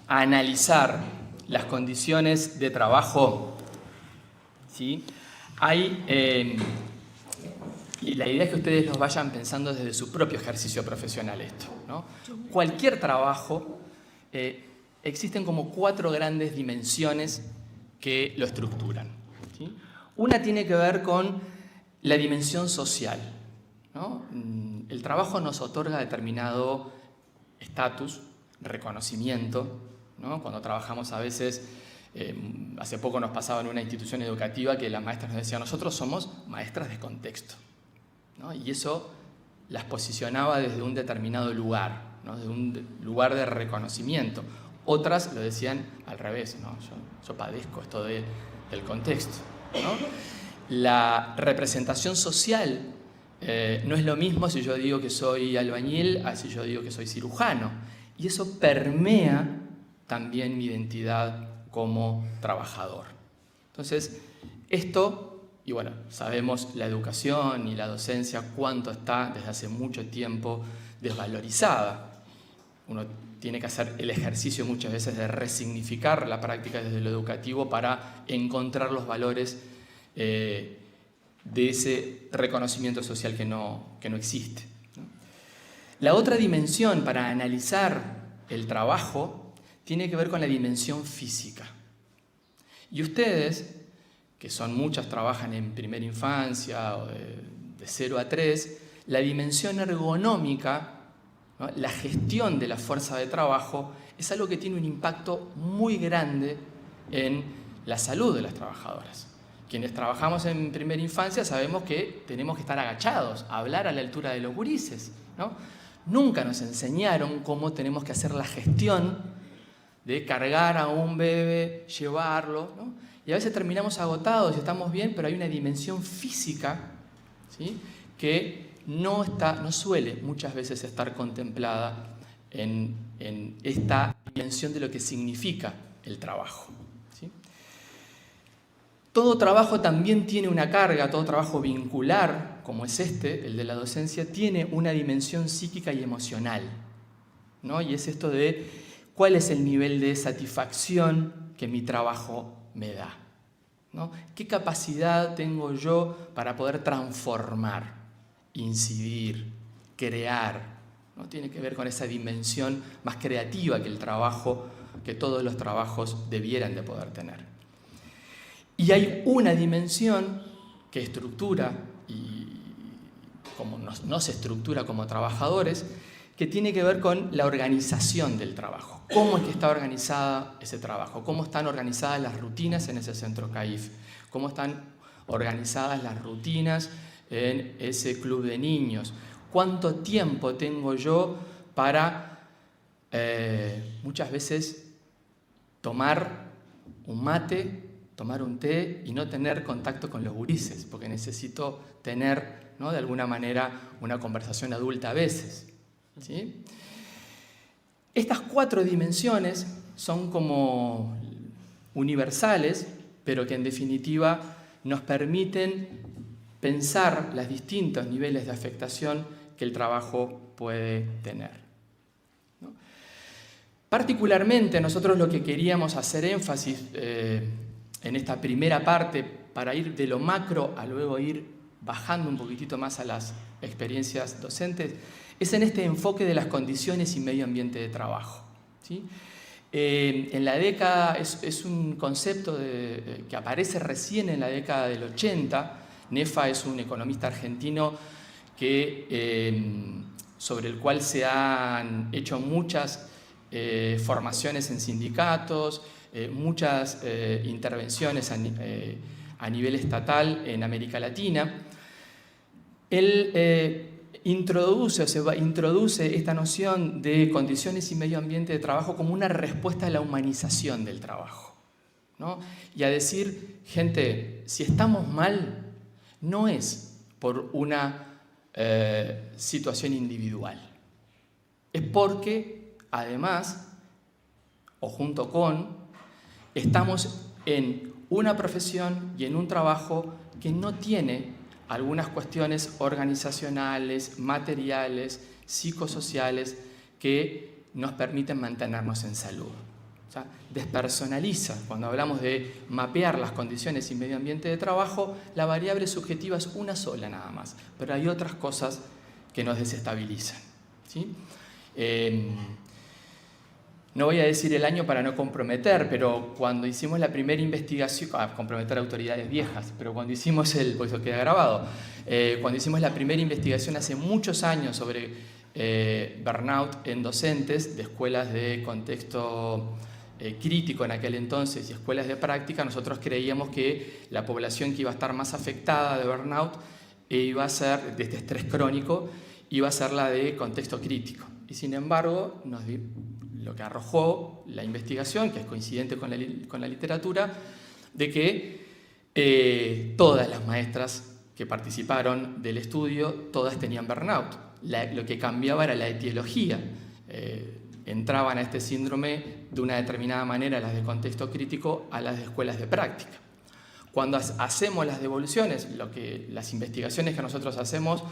analizar las condiciones de trabajo, ¿sí? Y la idea es que ustedes los vayan pensando desde su propio ejercicio profesional esto, ¿no? Cualquier trabajo existen como 4 grandes dimensiones que lo estructuran, ¿sí? Una tiene que ver con la dimensión social, ¿no? El trabajo nos otorga determinado estatus, reconocimiento, ¿no? Cuando trabajamos a veces, hace poco nos pasaba en una institución educativa que las maestras nos decían: nosotros somos maestras de contexto, ¿no? Y eso las posicionaba desde un determinado lugar, ¿no? Desde un lugar de reconocimiento. Otras lo decían al revés, ¿no? Yo padezco esto del contexto, ¿no? La representación social no es lo mismo si yo digo que soy albañil a si yo digo que soy cirujano. Y eso permea también mi identidad como trabajador. Entonces, esto, y bueno, sabemos la educación y la docencia cuánto está desde hace mucho tiempo desvalorizada. Uno tiene que hacer el ejercicio muchas veces de resignificar la práctica desde lo educativo para encontrar los valores de ese reconocimiento social que no existe, ¿no? La otra dimensión para analizar el trabajo tiene que ver con la dimensión física. Y ustedes, que son muchas, trabajan en primera infancia o de 0 a 3, la dimensión ergonómica, ¿no? La gestión de la fuerza de trabajo es algo que tiene un impacto muy grande en la salud de las trabajadoras. Quienes trabajamos en primera infancia sabemos que tenemos que estar agachados, hablar a la altura de los gurises, ¿no? Nunca nos enseñaron cómo tenemos que hacer la gestión de cargar a un bebé, llevarlo, ¿no? Y a veces terminamos agotados y estamos bien, pero hay una dimensión física, ¿sí?, que no suele muchas veces estar contemplada en esta dimensión de lo que significa el trabajo, ¿sí? Todo trabajo también tiene una carga, todo trabajo vincular, como es el de la docencia, tiene una dimensión psíquica y emocional, ¿no? Y es esto de cuál es el nivel de satisfacción que mi trabajo me da, ¿no? ¿Qué capacidad tengo yo para poder transformar, incidir, crear, ¿no? Tiene que ver con esa dimensión más creativa que el trabajo, que todos los trabajos debieran de poder tener. Y hay una dimensión que estructura y como nos estructura como trabajadores, que tiene que ver con la organización del trabajo. ¿Cómo es que está organizada ese trabajo? ¿Cómo están organizadas las rutinas en ese centro CAIF? ¿Cómo están organizadas las rutinas en ese club de niños? ¿Cuánto tiempo tengo yo para muchas veces tomar un mate, tomar un té y no tener contacto con los gurises? Porque necesito tener, ¿no?, de alguna manera una conversación adulta a veces, ¿sí? Estas 4 dimensiones son como universales, pero que en definitiva nos permiten pensar los distintos niveles de afectación que el trabajo puede tener, ¿no? Particularmente nosotros lo que queríamos hacer énfasis en esta primera parte, para ir de lo macro a luego ir bajando un poquitito más a las experiencias docentes, es en este enfoque de las condiciones y medio ambiente de trabajo, ¿sí? En la década, es un concepto que aparece recién en la década del 80. Nefa es un economista argentino sobre el cual se han hecho muchas formaciones en sindicatos, muchas intervenciones a nivel estatal en América Latina. Él introduce esta noción de condiciones y medio ambiente de trabajo como una respuesta a la humanización del trabajo, ¿no? Y a decir, gente, si estamos mal, no es por una situación individual, es porque además, o junto con, estamos en una profesión y en un trabajo que no tiene algunas cuestiones organizacionales, materiales, psicosociales que nos permiten mantenernos en salud. O sea, despersonaliza. Cuando hablamos de mapear las condiciones y medio ambiente de trabajo, la variable subjetiva es una sola nada más, pero hay otras cosas que nos desestabilizan, ¿sí? no voy a decir el año para no comprometer, pero cuando hicimos la primera investigación, comprometer autoridades viejas, pero cuando hicimos pues eso queda grabado, cuando hicimos la primera investigación hace muchos años sobre burnout en docentes de escuelas de contexto crítico en aquel entonces y escuelas de práctica, nosotros creíamos que la población que iba a estar más afectada de burnout iba a ser, de este estrés crónico, iba a ser la de contexto crítico. Y sin embargo, lo que arrojó la investigación, que es coincidente con la literatura, de que todas las maestras que participaron del estudio, todas tenían burnout. Lo que cambiaba era la etiología. Entraban a este síndrome de una determinada manera las de contexto crítico a las de escuelas de práctica. Cuando hacemos las devoluciones, las investigaciones que nosotros hacemos,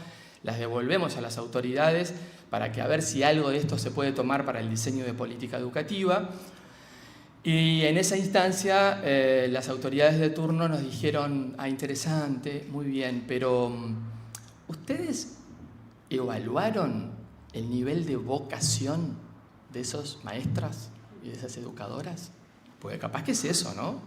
las devolvemos a las autoridades para que a ver si algo de esto se puede tomar para el diseño de política educativa. Y en esa instancia las autoridades de turno nos dijeron, interesante, muy bien, pero ¿ustedes evaluaron el nivel de vocación de esas maestras y de esas educadoras? Porque capaz que es eso, ¿no?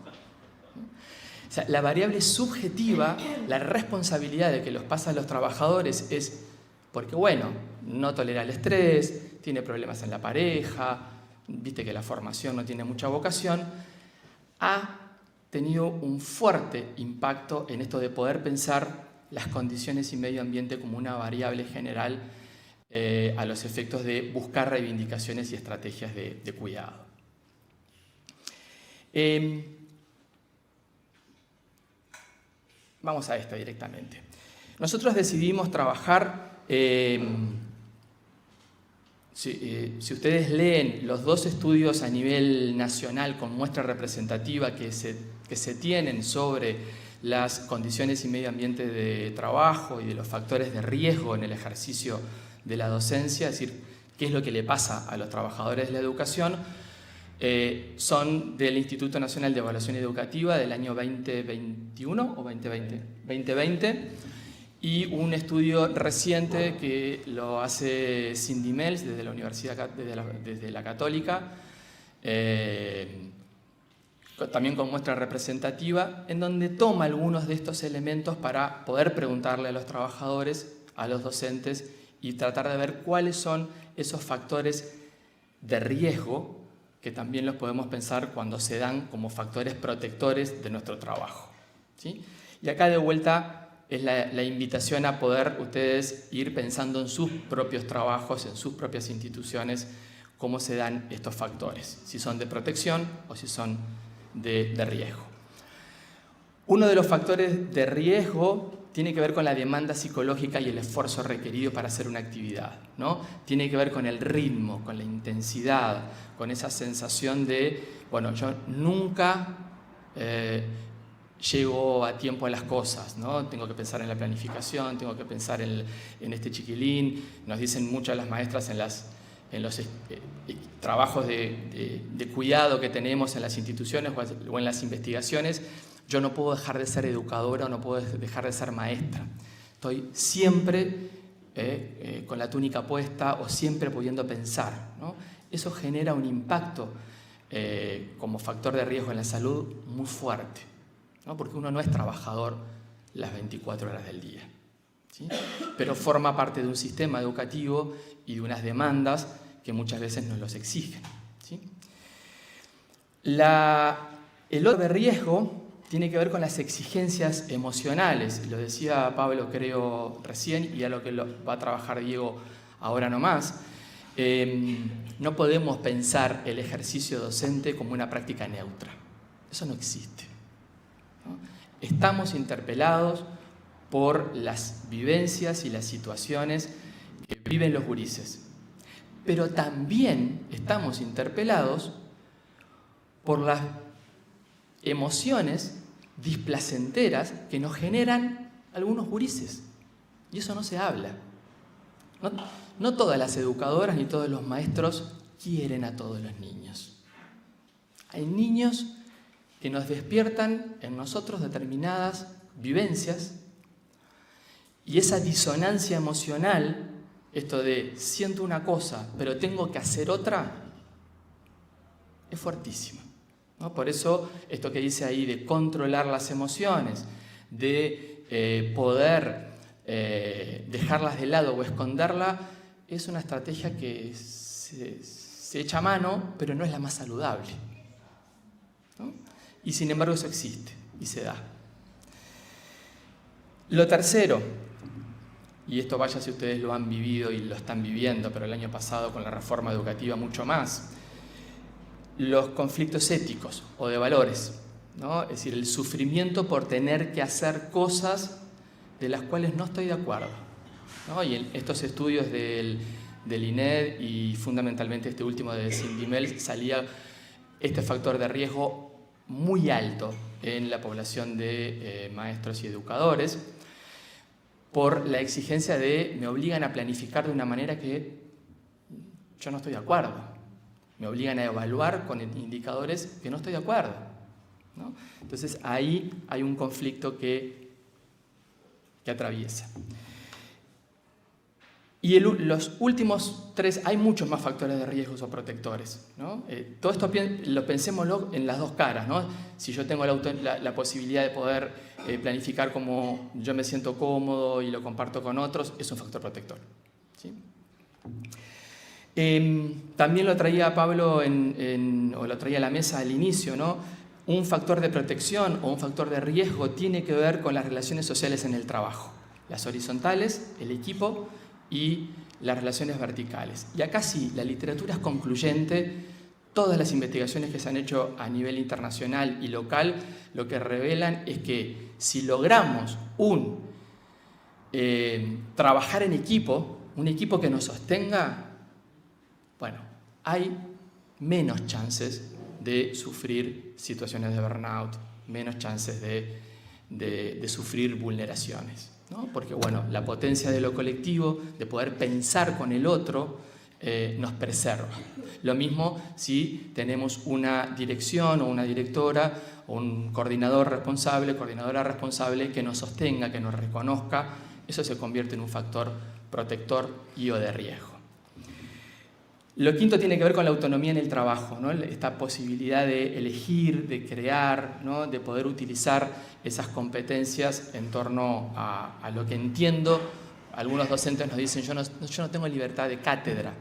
O sea, la variable subjetiva, la responsabilidad de que los pasa a los trabajadores es porque, bueno, no tolera el estrés, tiene problemas en la pareja, viste que la formación no tiene mucha vocación, ha tenido un fuerte impacto en esto de poder pensar las condiciones y medio ambiente como una variable general a los efectos de buscar reivindicaciones y estrategias de cuidado. Vamos a esta directamente. Nosotros decidimos trabajar, si ustedes leen los dos estudios a nivel nacional con muestra representativa que se tienen sobre las condiciones y medio ambiente de trabajo y de los factores de riesgo en el ejercicio de la docencia, es decir, qué es lo que le pasa a los trabajadores de la educación, son del Instituto Nacional de Evaluación Educativa del año 2021 o 2020, 2020, y un estudio reciente que lo hace Cindy Mels desde la Universidad, desde la Católica, también con muestra representativa, en donde toma algunos de estos elementos para poder preguntarle a los trabajadores, a los docentes, y tratar de ver cuáles son esos factores de riesgo que también los podemos pensar cuando se dan como factores protectores de nuestro trabajo, ¿sí? Y acá de vuelta es la invitación a poder ustedes ir pensando en sus propios trabajos, en sus propias instituciones, cómo se dan estos factores, si son de protección o si son de riesgo. Uno de los factores de riesgo tiene que ver con la demanda psicológica y el esfuerzo requerido para hacer una actividad, ¿no? Tiene que ver con el ritmo, con la intensidad, con esa sensación de, bueno, yo nunca llego a tiempo a las cosas, ¿no? Tengo que pensar en la planificación, tengo que pensar en este chiquilín. Nos dicen muchas las maestras en los trabajos de cuidado que tenemos en las instituciones o en las investigaciones, yo no puedo dejar de ser educadora o no puedo dejar de ser maestra. Estoy siempre con la túnica puesta o siempre pudiendo pensar, ¿no? Eso genera un impacto como factor de riesgo en la salud muy fuerte, ¿no? Porque uno no es trabajador las 24 horas del día, ¿sí? Pero forma parte de un sistema educativo y de unas demandas que muchas veces nos los exigen, ¿sí? El otro de riesgo tiene que ver con las exigencias emocionales. Lo decía Pablo, creo, recién, y a lo que va a trabajar Diego ahora nomás. No podemos pensar el ejercicio docente como una práctica neutra. Eso no existe, ¿no? Estamos interpelados por las vivencias y las situaciones que viven los gurises. Pero también estamos interpelados por las emociones displacenteras que nos generan algunos gurises. Y eso no se habla. No todas las educadoras ni todos los maestros quieren a todos los niños. Hay niños que nos despiertan en nosotros determinadas vivencias y esa disonancia emocional, esto de siento una cosa pero tengo que hacer otra, es fuertísima, ¿no? Por eso esto que dice ahí de controlar las emociones, de poder dejarlas de lado o esconderla, es una estrategia que se echa a mano, pero no es la más saludable, ¿no? Y sin embargo eso existe y se da. Lo tercero, y esto vaya si ustedes lo han vivido y lo están viviendo, pero el año pasado con la reforma educativa mucho más, los conflictos éticos o de valores, ¿no? Es decir, el sufrimiento por tener que hacer cosas de las cuales no estoy de acuerdo, ¿no? Y en estos estudios del INED y fundamentalmente este último de Sindimel salía este factor de riesgo muy alto en la población de maestros y educadores por la exigencia de me obligan a planificar de una manera que yo no estoy de acuerdo, me obligan a evaluar con indicadores que no estoy de acuerdo, ¿no? Entonces ahí hay un conflicto que atraviesa. Y los últimos tres, hay muchos más factores de riesgos o protectores, ¿no? Todo esto lo pensémoslo en las dos caras, ¿no? Si yo tengo la posibilidad de poder planificar como yo me siento cómodo y lo comparto con otros, es un factor protector, ¿sí? También lo traía Pablo o lo traía a la mesa al inicio, ¿no? Un factor de protección o un factor de riesgo tiene que ver con las relaciones sociales en el trabajo, las horizontales, el equipo y las relaciones verticales. Y acá sí, la literatura es concluyente, todas las investigaciones que se han hecho a nivel internacional y local lo que revelan es que si logramos trabajar en equipo, un equipo que nos sostenga, bueno, hay menos chances de sufrir situaciones de burnout, menos chances de sufrir vulneraciones, ¿no? Porque bueno, la potencia de lo colectivo, de poder pensar con el otro, nos preserva. Lo mismo si tenemos una dirección o una directora o un coordinador responsable, coordinadora responsable que nos sostenga, que nos reconozca, eso se convierte en un factor protector y o de riesgo. Lo quinto tiene que ver con la autonomía en el trabajo, ¿no? Esta posibilidad de elegir, de crear, ¿no? De poder utilizar esas competencias en torno a lo que entiendo. Algunos docentes nos dicen, yo no tengo libertad de cátedra,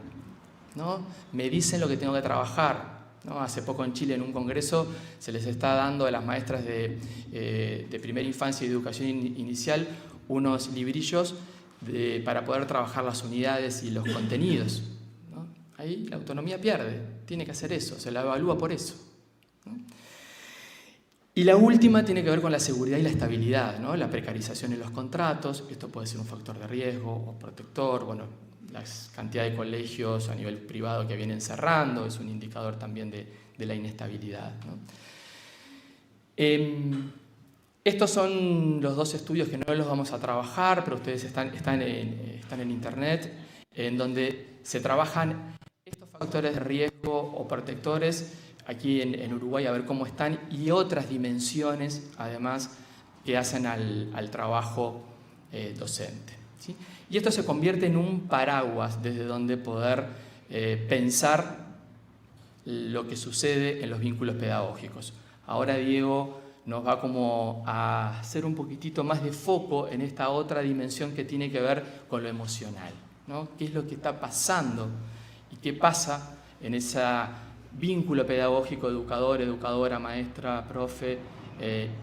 ¿no? Me dicen lo que tengo que trabajar, ¿no? Hace poco en Chile, en un congreso, se les está dando a las maestras de primera infancia y educación inicial unos librillos para poder trabajar las unidades y los contenidos. Ahí la autonomía pierde, tiene que hacer eso, se la evalúa por eso, ¿no? Y la última tiene que ver con la seguridad y la estabilidad, ¿no? La precarización en los contratos, esto puede ser un factor de riesgo o protector, bueno, la cantidad de colegios a nivel privado que vienen cerrando es un indicador también de la inestabilidad, ¿no? Estos son los dos estudios que no los vamos a trabajar, pero ustedes están en internet, en donde se trabajan estos factores de riesgo o protectores aquí en Uruguay, a ver cómo están, y otras dimensiones, además, que hacen al trabajo docente, ¿sí? Y esto se convierte en un paraguas desde donde poder pensar lo que sucede en los vínculos pedagógicos. Ahora Diego nos va como a hacer un poquitito más de foco en esta otra dimensión que tiene que ver con lo emocional, ¿no? ¿Qué es lo que está pasando y qué pasa en ese vínculo pedagógico educador, educadora, maestra, profe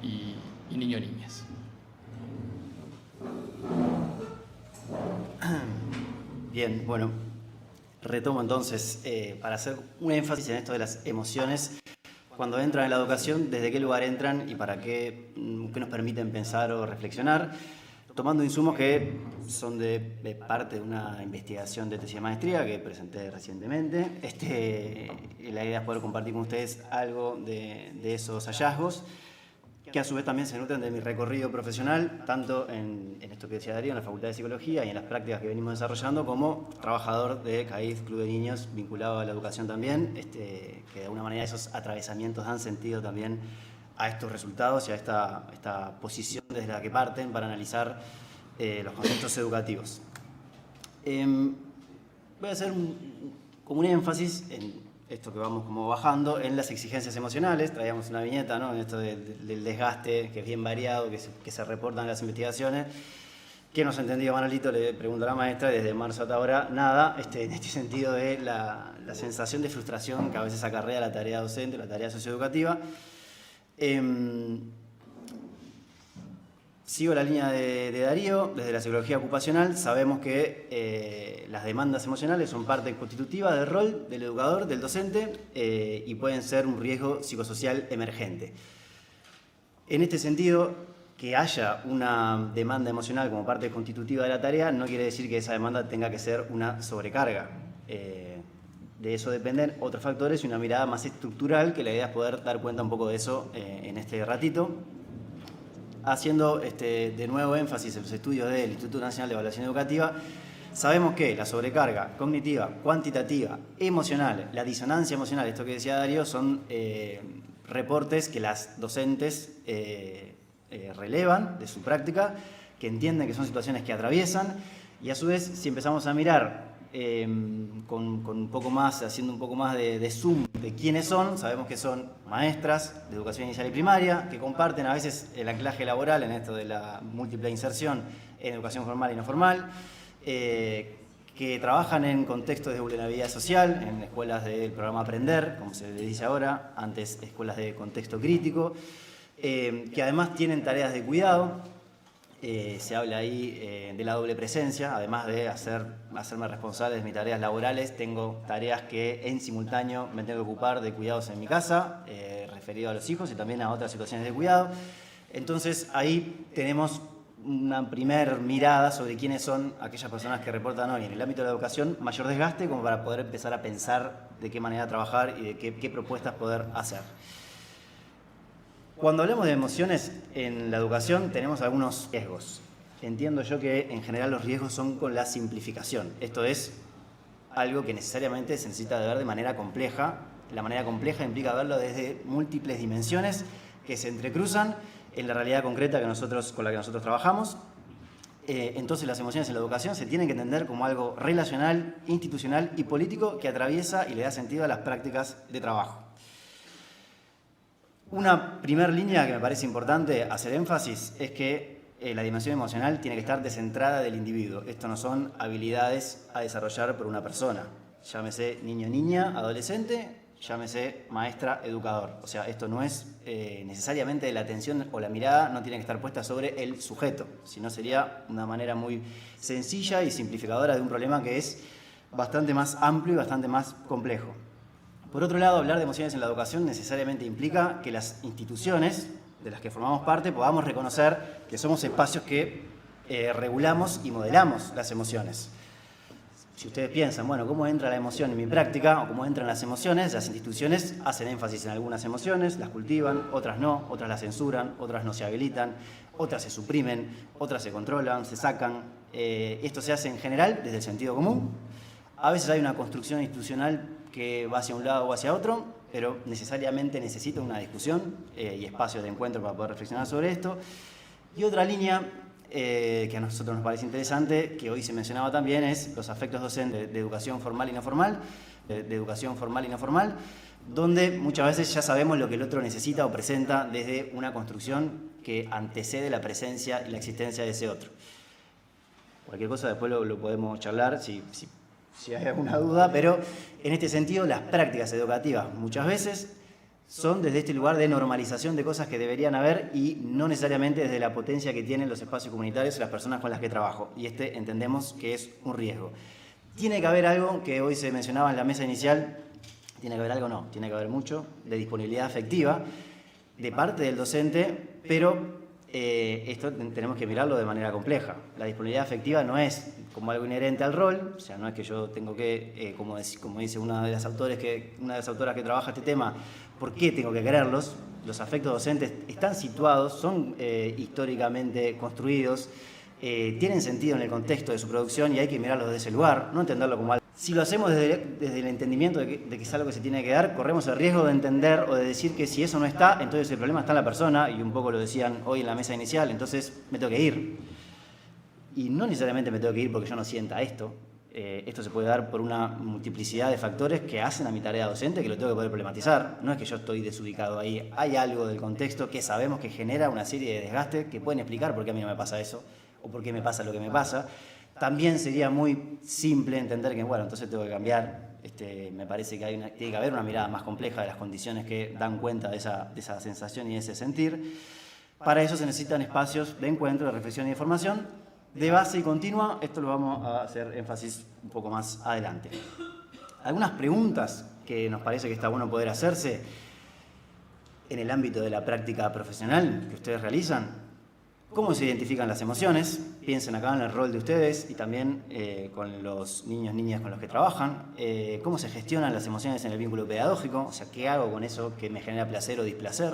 y niño, niñas? Bien, bueno, retomo entonces para hacer un énfasis en esto de las emociones. Cuando entran en la educación, ¿desde qué lugar entran y para qué nos permiten pensar o reflexionar? Tomando insumos que son de parte de una investigación de tesis de maestría que presenté recientemente. La idea es poder compartir con ustedes algo de esos hallazgos, que a su vez también se nutren de mi recorrido profesional, tanto en esto que decía Darío, en la Facultad de Psicología y en las prácticas que venimos desarrollando, como trabajador de CAIF, Club de Niños, vinculado a la educación también, que de alguna manera esos atravesamientos dan sentido también a estos resultados y a esta posición desde la que parten para analizar los conceptos educativos. Voy a hacer como un énfasis esto que vamos como bajando, en las exigencias emocionales. Traíamos una viñeta, ¿no? En esto del desgaste, que es bien variado, que se reportan en las investigaciones. ¿Qué nos ha entendido Manolito? Le pregunto a la maestra, desde marzo hasta ahora, nada, en este sentido de la sensación de frustración que a veces acarrea la tarea docente, la tarea socioeducativa. Sigo la línea de Darío. Desde la psicología ocupacional sabemos que las demandas emocionales son parte constitutiva del rol del educador, del docente, y pueden ser un riesgo psicosocial emergente. En este sentido, que haya una demanda emocional como parte constitutiva de la tarea no quiere decir que esa demanda tenga que ser una sobrecarga. De eso dependen otros factores y una mirada más estructural, que la idea es poder dar cuenta un poco de eso en este ratito. Haciendo de nuevo énfasis en los estudios del Instituto Nacional de Evaluación Educativa, sabemos que la sobrecarga cognitiva, cuantitativa, emocional, la disonancia emocional, esto que decía Darío, son reportes que las docentes relevan de su práctica, que entienden que son situaciones que atraviesan, y a su vez, si empezamos a mirar con un poco más, haciendo un poco más de zoom de quiénes son, sabemos que son maestras de educación inicial y primaria, que comparten a veces el anclaje laboral en esto de la múltiple inserción en educación formal y no formal, que trabajan en contextos de vulnerabilidad social, en escuelas del programa Aprender, como se le dice ahora, antes escuelas de contexto crítico, que además tienen tareas de cuidado. Se habla ahí de la doble presencia, además de hacerme responsable de mis tareas laborales, tengo tareas que en simultáneo me tengo que ocupar de cuidados en mi casa, referido a los hijos y también a otras situaciones de cuidado. Entonces ahí tenemos una primer mirada sobre quiénes son aquellas personas que reportan hoy en el ámbito de la educación mayor desgaste, como para poder empezar a pensar de qué manera trabajar y de qué propuestas poder hacer. Cuando hablamos de emociones en la educación tenemos algunos riesgos. Entiendo yo que en general los riesgos son con la simplificación. Esto es algo que necesariamente se necesita de ver de manera compleja. La manera compleja implica verlo desde múltiples dimensiones que se entrecruzan en la realidad concreta con la que nosotros trabajamos. Entonces las emociones en la educación se tienen que entender como algo relacional, institucional y político que atraviesa y le da sentido a las prácticas de trabajo. Una primera línea que me parece importante hacer énfasis es que la dimensión emocional tiene que estar descentrada del individuo. Esto no son habilidades a desarrollar por una persona. Llámese niño, niña, adolescente, llámese maestra, educador. O sea, esto no es necesariamente la atención o la mirada no tiene que estar puesta sobre el sujeto, sino sería una manera muy sencilla y simplificadora de un problema que es bastante más amplio y bastante más complejo. Por otro lado, hablar de emociones en la educación necesariamente implica que las instituciones de las que formamos parte podamos reconocer que somos espacios que regulamos y modelamos las emociones. Si ustedes piensan, bueno, ¿cómo entra la emoción en mi práctica o cómo entran las emociones? Las instituciones hacen énfasis en algunas emociones, las cultivan, otras no, otras las censuran, otras no se habilitan, otras se suprimen, otras se controlan, se sacan. Esto se hace en general desde el sentido común. A veces hay una construcción institucional que va hacia un lado o hacia otro, pero necesariamente necesita una discusión y espacios de encuentro para poder reflexionar sobre esto. Y otra línea que a nosotros nos parece interesante, que hoy se mencionaba también, es los afectos docentes de educación formal y no formal, donde muchas veces ya sabemos lo que el otro necesita o presenta desde una construcción que antecede la presencia y la existencia de ese otro. Cualquier cosa después lo podemos charlar si hay alguna duda, pero en este sentido las prácticas educativas muchas veces son desde este lugar de normalización de cosas que deberían haber y no necesariamente desde la potencia que tienen los espacios comunitarios y las personas con las que trabajo. Y entendemos que es un riesgo. Tiene que haber algo que hoy se mencionaba en la mesa inicial, tiene que haber algo, no, tiene que haber mucho de disponibilidad afectiva de parte del docente, pero esto tenemos que mirarlo de manera compleja. La disponibilidad afectiva no es como algo inherente al rol, o sea, no es que yo tengo que, como dice una de las autoras que trabaja este tema, ¿por qué tengo que quererlos? Los afectos docentes están situados, son históricamente construidos, tienen sentido en el contexto de su producción y hay que mirarlos desde ese lugar, no entenderlo como algo. Si lo hacemos desde el entendimiento de que es algo que se tiene que dar, corremos el riesgo de entender o de decir que si eso no está, entonces el problema está en la persona, y un poco lo decían hoy en la mesa inicial, entonces me tengo que ir. Y no necesariamente me tengo que ir porque yo no sienta esto, Esto se puede dar por una multiplicidad de factores que hacen a mi tarea docente que lo tengo que poder problematizar. No es que yo estoy desubicado ahí, hay algo del contexto que sabemos que genera una serie de desgastes que pueden explicar por qué a mí no me pasa eso o por qué me pasa lo que me pasa. También sería muy simple entender que, bueno, entonces tengo que cambiar. Me parece que tiene que haber una mirada más compleja de las condiciones que dan cuenta de esa sensación y de ese sentir. Para eso se necesitan espacios de encuentro, de reflexión y de formación, de base y continua. Esto lo vamos a hacer énfasis un poco más adelante. Algunas preguntas que nos parece que está bueno poder hacerse en el ámbito de la práctica profesional que ustedes realizan. ¿Cómo se identifican las emociones? Piensen acá en el rol de ustedes y también con los niños, niñas con los que trabajan. ¿Cómo se gestionan las emociones en el vínculo pedagógico? O sea, ¿qué hago con eso que me genera placer o displacer?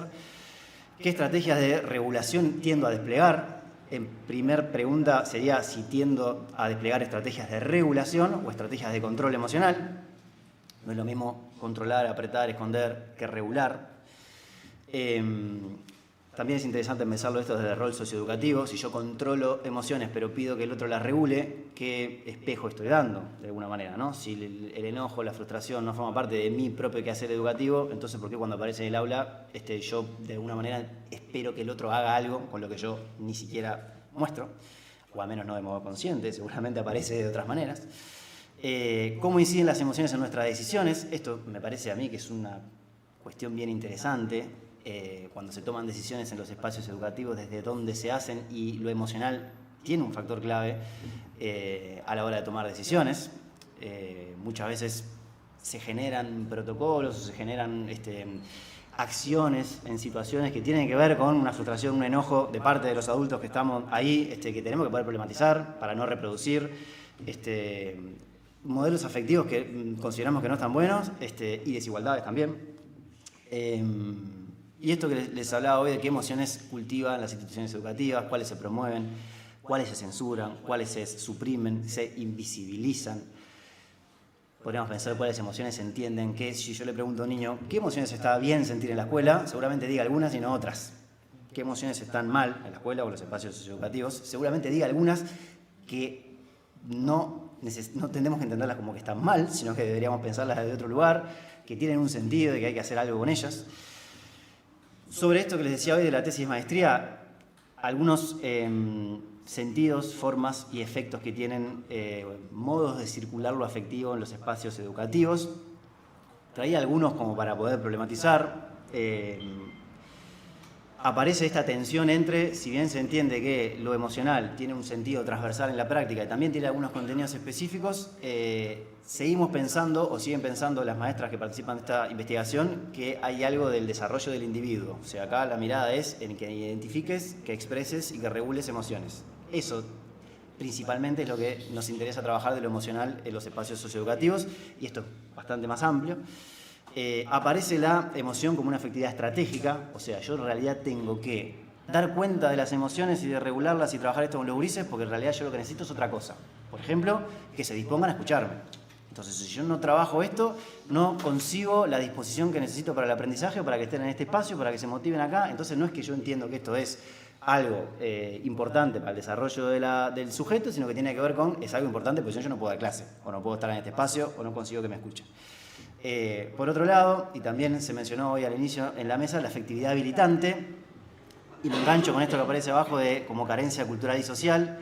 ¿Qué estrategias de regulación tiendo a desplegar? En primer pregunta sería si tiendo a desplegar estrategias de regulación o estrategias de control emocional. No es lo mismo controlar, apretar, esconder que regular. También es interesante pensarlo esto desde el rol socioeducativo. Si yo controlo emociones pero pido que el otro las regule, ¿qué espejo estoy dando de alguna manera, ¿no? Si el enojo, la frustración no forma parte de mi propio quehacer educativo, entonces ¿por qué cuando aparece en el aula yo de alguna manera espero que el otro haga algo con lo que yo ni siquiera muestro? O al menos no de modo consciente, seguramente aparece de otras maneras. ¿Cómo inciden las emociones en nuestras decisiones? Esto me parece a mí que es una cuestión bien interesante. Cuando se toman decisiones en los espacios educativos, desde dónde se hacen, y lo emocional tiene un factor clave a la hora de tomar decisiones. Muchas veces se generan protocolos o se generan acciones en situaciones que tienen que ver con una frustración, un enojo de parte de los adultos que estamos ahí, que tenemos que poder problematizar para no reproducir modelos afectivos que consideramos que no están buenos y desigualdades también. Y esto que les hablaba hoy de qué emociones cultivan las instituciones educativas, cuáles se promueven, cuáles se censuran, cuáles se suprimen, se invisibilizan. Podríamos pensar cuáles emociones se entienden, que si yo le pregunto a un niño qué emociones está bien sentir en la escuela, seguramente diga algunas y no otras. Qué emociones están mal en la escuela o en los espacios socioeducativos, seguramente diga algunas que no tendemos que entenderlas como que están mal, sino que deberíamos pensarlas desde otro lugar, que tienen un sentido y que hay que hacer algo con ellas. Sobre esto que les decía hoy de la tesis de maestría, algunos sentidos, formas y efectos que tienen modos de circular lo afectivo en los espacios educativos. Traía algunos como para poder problematizar. Aparece esta tensión entre, si bien se entiende que lo emocional tiene un sentido transversal en la práctica y también tiene algunos contenidos específicos, seguimos pensando, o siguen pensando las maestras que participan de esta investigación, que hay algo del desarrollo del individuo. O sea, acá la mirada es en que identifiques, que expreses y que regules emociones. Eso principalmente es lo que nos interesa trabajar de lo emocional en los espacios socioeducativos, y esto es bastante más amplio. Aparece la emoción como una afectividad estratégica, o sea, yo en realidad tengo que dar cuenta de las emociones y de regularlas y trabajar esto con los gurises, porque en realidad yo lo que necesito es otra cosa. Por ejemplo, que se dispongan a escucharme. Entonces, si yo no trabajo esto, no consigo la disposición que necesito para el aprendizaje, para que estén en este espacio, para que se motiven acá. Entonces, no es que yo entiendo que esto es algo importante para el desarrollo del sujeto, sino que tiene que ver con, es algo importante porque yo no puedo dar clase, o no puedo estar en este espacio, o no consigo que me escuchen. Por otro lado, y también se mencionó hoy al inicio en la mesa, la afectividad habilitante, y me engancho con esto que aparece abajo de como carencia cultural y social.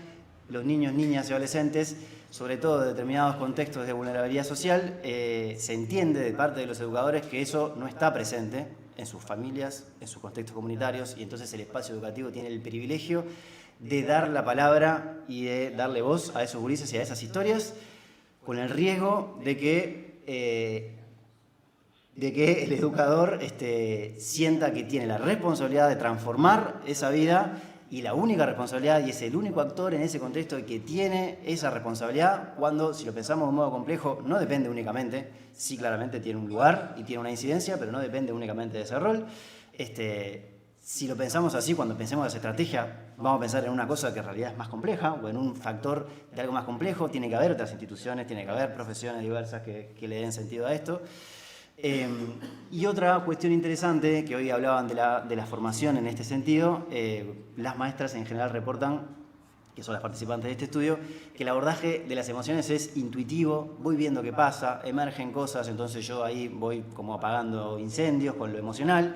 Los niños, niñas y adolescentes, sobre todo en determinados contextos de vulnerabilidad social, se entiende de parte de los educadores que eso no está presente en sus familias, en sus contextos comunitarios, y entonces el espacio educativo tiene el privilegio de dar la palabra y de darle voz a esos gurises y a esas historias, con el riesgo de que el educador sienta que tiene la responsabilidad de transformar esa vida, y la única responsabilidad, y es el único actor en ese contexto que tiene esa responsabilidad, cuando, si lo pensamos de un modo complejo, no depende únicamente, sí claramente tiene un lugar y tiene una incidencia, pero no depende únicamente de ese rol. Si lo pensamos así, cuando pensemos en las estrategias, vamos a pensar en una cosa que en realidad es más compleja, o en un factor de algo más complejo. Tiene que haber otras instituciones, tiene que haber profesiones diversas que le den sentido a esto. Y otra cuestión interesante, que hoy hablaban de la formación en este sentido, las maestras en general reportan que son las participantes de este estudio, que el abordaje de las emociones es intuitivo, voy viendo qué pasa, emergen cosas, entonces yo ahí voy como apagando incendios con lo emocional.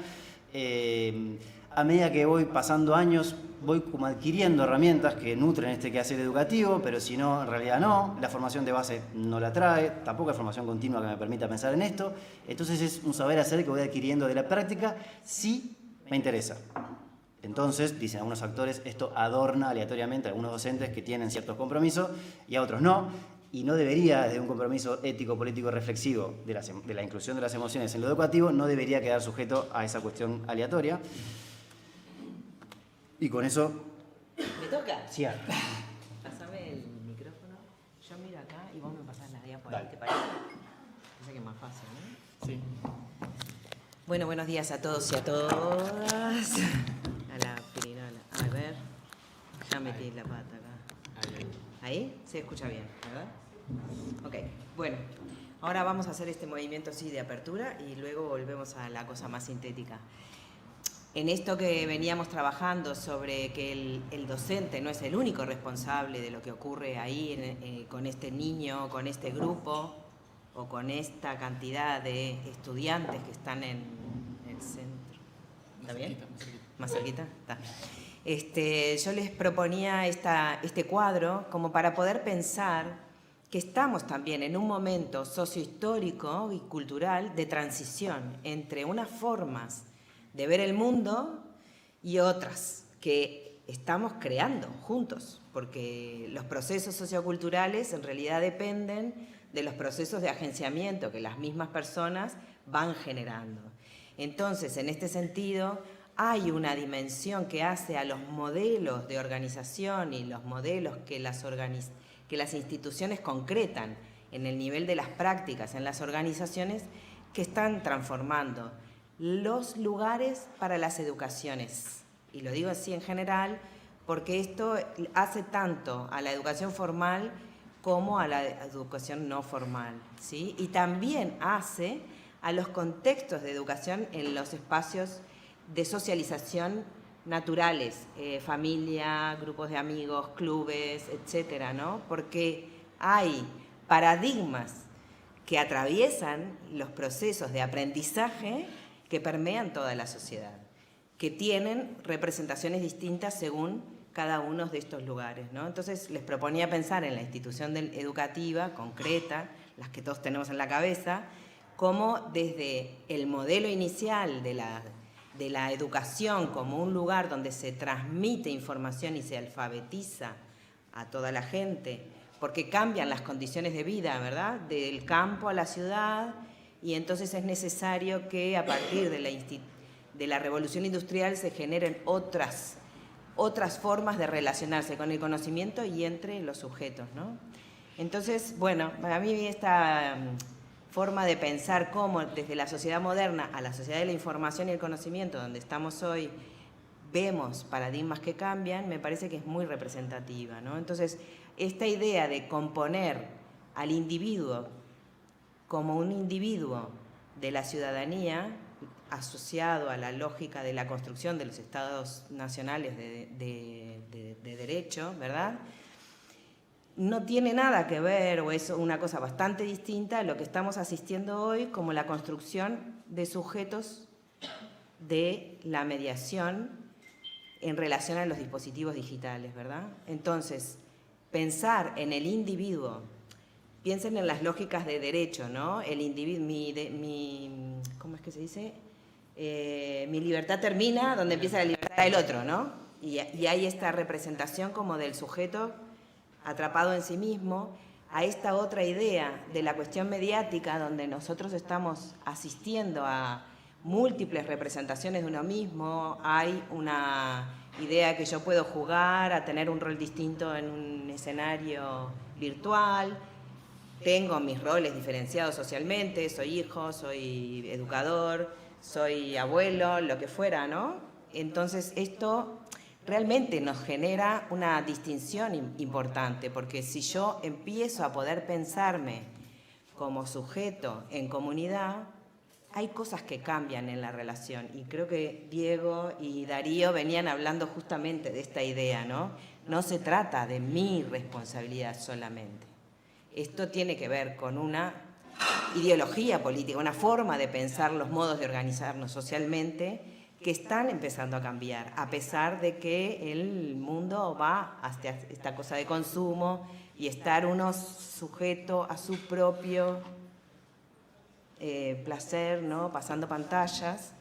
A medida que voy pasando años, voy como adquiriendo herramientas que nutren este quehacer educativo, pero si no, en realidad no. La formación de base no la trae, tampoco hay formación continua que me permita pensar en esto. Entonces es un saber hacer que voy adquiriendo de la práctica si me interesa. Entonces, dicen algunos actores, esto adorna aleatoriamente a algunos docentes que tienen ciertos compromisos y a otros no. Y no debería, desde un compromiso ético, político, reflexivo de la inclusión de las emociones en lo educativo, no debería quedar sujeto a esa cuestión aleatoria. Y con eso... ¿Me toca? Sí. Pásame el micrófono. Yo miro acá y vos me pasás las diapositivas. Dale. ¿Te parece? Parece que es más fácil, ¿no? Sí. Bueno, buenos días a todos y a todas. A la pirinola. A ver. Ya metí la pata acá. ¿Ahí? Se escucha bien, ¿verdad? Ok. Bueno, ahora vamos a hacer este movimiento así de apertura y luego volvemos a la cosa más sintética. En esto que veníamos trabajando sobre que el docente no es el único responsable de lo que ocurre ahí con este niño, con este grupo o con esta cantidad de estudiantes que están en el centro. ¿Está bien? ¿Más cerquita? Está. Yo les proponía este cuadro como para poder pensar que estamos también en un momento sociohistórico y cultural de transición entre unas formas de ver el mundo y otras que estamos creando juntos, porque los procesos socioculturales en realidad dependen de los procesos de agenciamiento que las mismas personas van generando. Entonces, en este sentido, hay una dimensión que hace a los modelos de organización y los modelos que las instituciones concretan en el nivel de las prácticas en las organizaciones que están transformando los lugares para las educaciones. Y lo digo así en general porque esto hace tanto a la educación formal como a la educación no formal, ¿sí? Y también hace a los contextos de educación en los espacios de socialización naturales, familia, grupos de amigos, clubes, etcétera, ¿no? Porque hay paradigmas que atraviesan los procesos de aprendizaje que permean toda la sociedad, que tienen representaciones distintas según cada uno de estos lugares, ¿no? Entonces les proponía pensar en la institución educativa concreta, las que todos tenemos en la cabeza, como desde el modelo inicial de la educación como un lugar donde se transmite información y se alfabetiza a toda la gente, porque cambian las condiciones de vida, ¿verdad? Del campo a la ciudad, y entonces es necesario que a partir de la revolución industrial se generen otras formas de relacionarse con el conocimiento y entre los sujetos, ¿no? Entonces, bueno, a mí esta forma de pensar cómo desde la sociedad moderna a la sociedad de la información y el conocimiento, donde estamos hoy, vemos paradigmas que cambian, me parece que es muy representativa, ¿no? Entonces, esta idea de componer al individuo como un individuo de la ciudadanía, asociado a la lógica de la construcción de los estados nacionales de derecho, ¿verdad?, no tiene nada que ver, o es una cosa bastante distinta a lo que estamos asistiendo hoy como la construcción de sujetos de la mediación en relación a los dispositivos digitales, ¿verdad? Entonces, pensar en el individuo, piensen en las lógicas de derecho, ¿no? El individuo, ¿cómo es que se dice? Mi libertad termina donde empieza la libertad del otro, ¿no? Y hay esta representación como del sujeto atrapado en sí mismo, a esta otra idea de la cuestión mediática donde nosotros estamos asistiendo a múltiples representaciones de uno mismo, hay una idea que yo puedo jugar a tener un rol distinto en un escenario virtual, tengo mis roles diferenciados socialmente, soy hijo, soy educador, soy abuelo, lo que fuera, ¿no? Entonces esto realmente nos genera una distinción importante, porque si yo empiezo a poder pensarme como sujeto en comunidad, hay cosas que cambian en la relación, y creo que Diego y Darío venían hablando justamente de esta idea, ¿no? No se trata de mi responsabilidad solamente. Esto tiene que ver con una ideología política, una forma de pensar los modos de organizarnos socialmente que están empezando a cambiar, a pesar de que el mundo va hacia esta cosa de consumo y estar uno sujeto a su propio placer, ¿no? Pasando pantallas.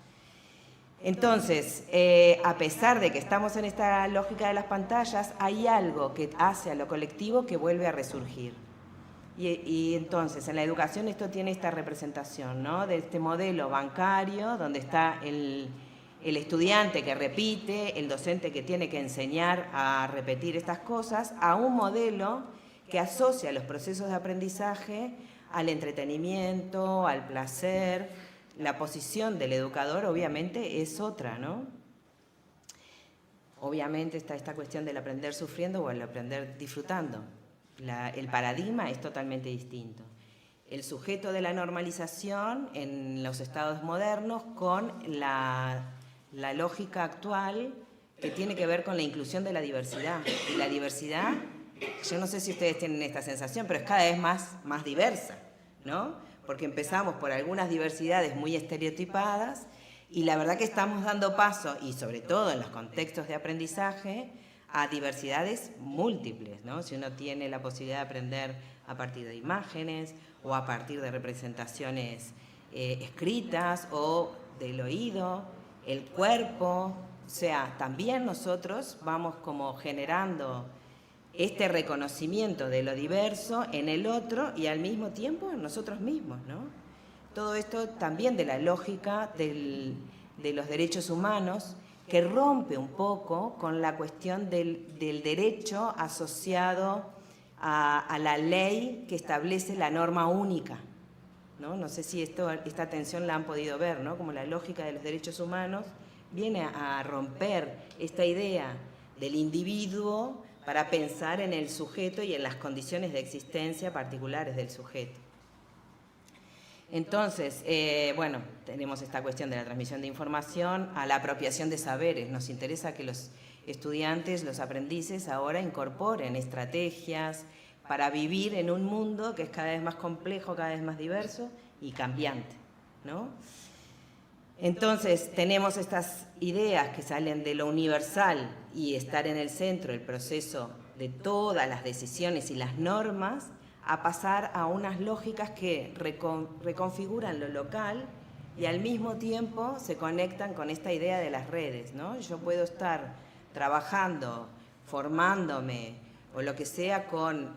Entonces, a pesar de que estamos en esta lógica de las pantallas, hay algo que hace a lo colectivo que vuelve a resurgir. Y entonces, en la educación esto tiene esta representación, ¿no? De este modelo bancario, donde está el estudiante que repite, el docente que tiene que enseñar a repetir estas cosas, a un modelo que asocia los procesos de aprendizaje al entretenimiento, al placer. La posición del educador obviamente es otra, ¿no? Obviamente está esta cuestión del aprender sufriendo o el aprender disfrutando. El paradigma es totalmente distinto. El sujeto de la normalización en los estados modernos con la lógica actual que tiene que ver con la inclusión de la diversidad. Y la diversidad, yo no sé si ustedes tienen esta sensación, pero es cada vez más diversa, ¿no? Porque empezamos por algunas diversidades muy estereotipadas y la verdad que estamos dando paso, y sobre todo en los contextos de aprendizaje, a diversidades múltiples, ¿no? Si uno tiene la posibilidad de aprender a partir de imágenes o a partir de representaciones escritas o del oído, el cuerpo, o sea, también nosotros vamos como generando este reconocimiento de lo diverso en el otro y al mismo tiempo en nosotros mismos, ¿no? Todo esto también de la lógica de los derechos humanos, que rompe un poco con la cuestión del derecho asociado a la ley que establece la norma única, ¿no? No sé si esta tensión la han podido ver, ¿no? Como la lógica de los derechos humanos viene a romper esta idea del individuo para pensar en el sujeto y en las condiciones de existencia particulares del sujeto. Entonces, bueno, tenemos esta cuestión de la transmisión de información, a la apropiación de saberes. Nos interesa que los estudiantes, los aprendices, ahora incorporen estrategias para vivir en un mundo que es cada vez más complejo, cada vez más diverso y cambiante, ¿no? Entonces, tenemos estas ideas que salen de lo universal y estar en el centro del proceso de todas las decisiones y las normas, a pasar a unas lógicas que reconfiguran lo local y al mismo tiempo se conectan con esta idea de las redes, ¿no? Yo puedo estar trabajando, formándome o lo que sea con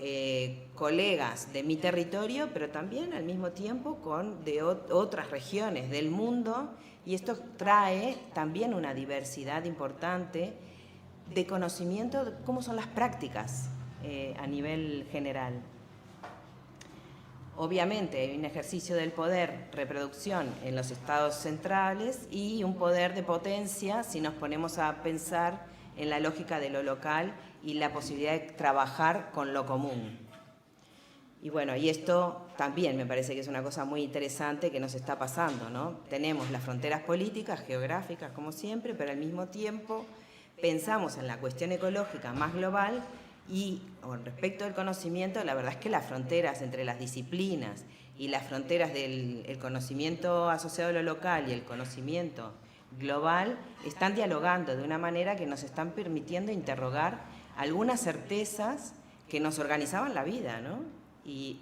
colegas de mi territorio, pero también al mismo tiempo con de otras regiones del mundo, y esto trae también una diversidad importante de conocimiento de cómo son las prácticas a nivel general. Obviamente hay un ejercicio del poder reproducción en los estados centrales y un poder de potencia si nos ponemos a pensar en la lógica de lo local y la posibilidad de trabajar con lo común. Y bueno, y esto también me parece que es una cosa muy interesante que nos está pasando, ¿no? Tenemos las fronteras políticas, geográficas, como siempre, pero al mismo tiempo pensamos en la cuestión ecológica más global. Y con respecto al conocimiento, la verdad es que las fronteras entre las disciplinas y las fronteras del conocimiento asociado a lo local y el conocimiento global están dialogando de una manera que nos están permitiendo interrogar algunas certezas que nos organizaban la vida, ¿no? Y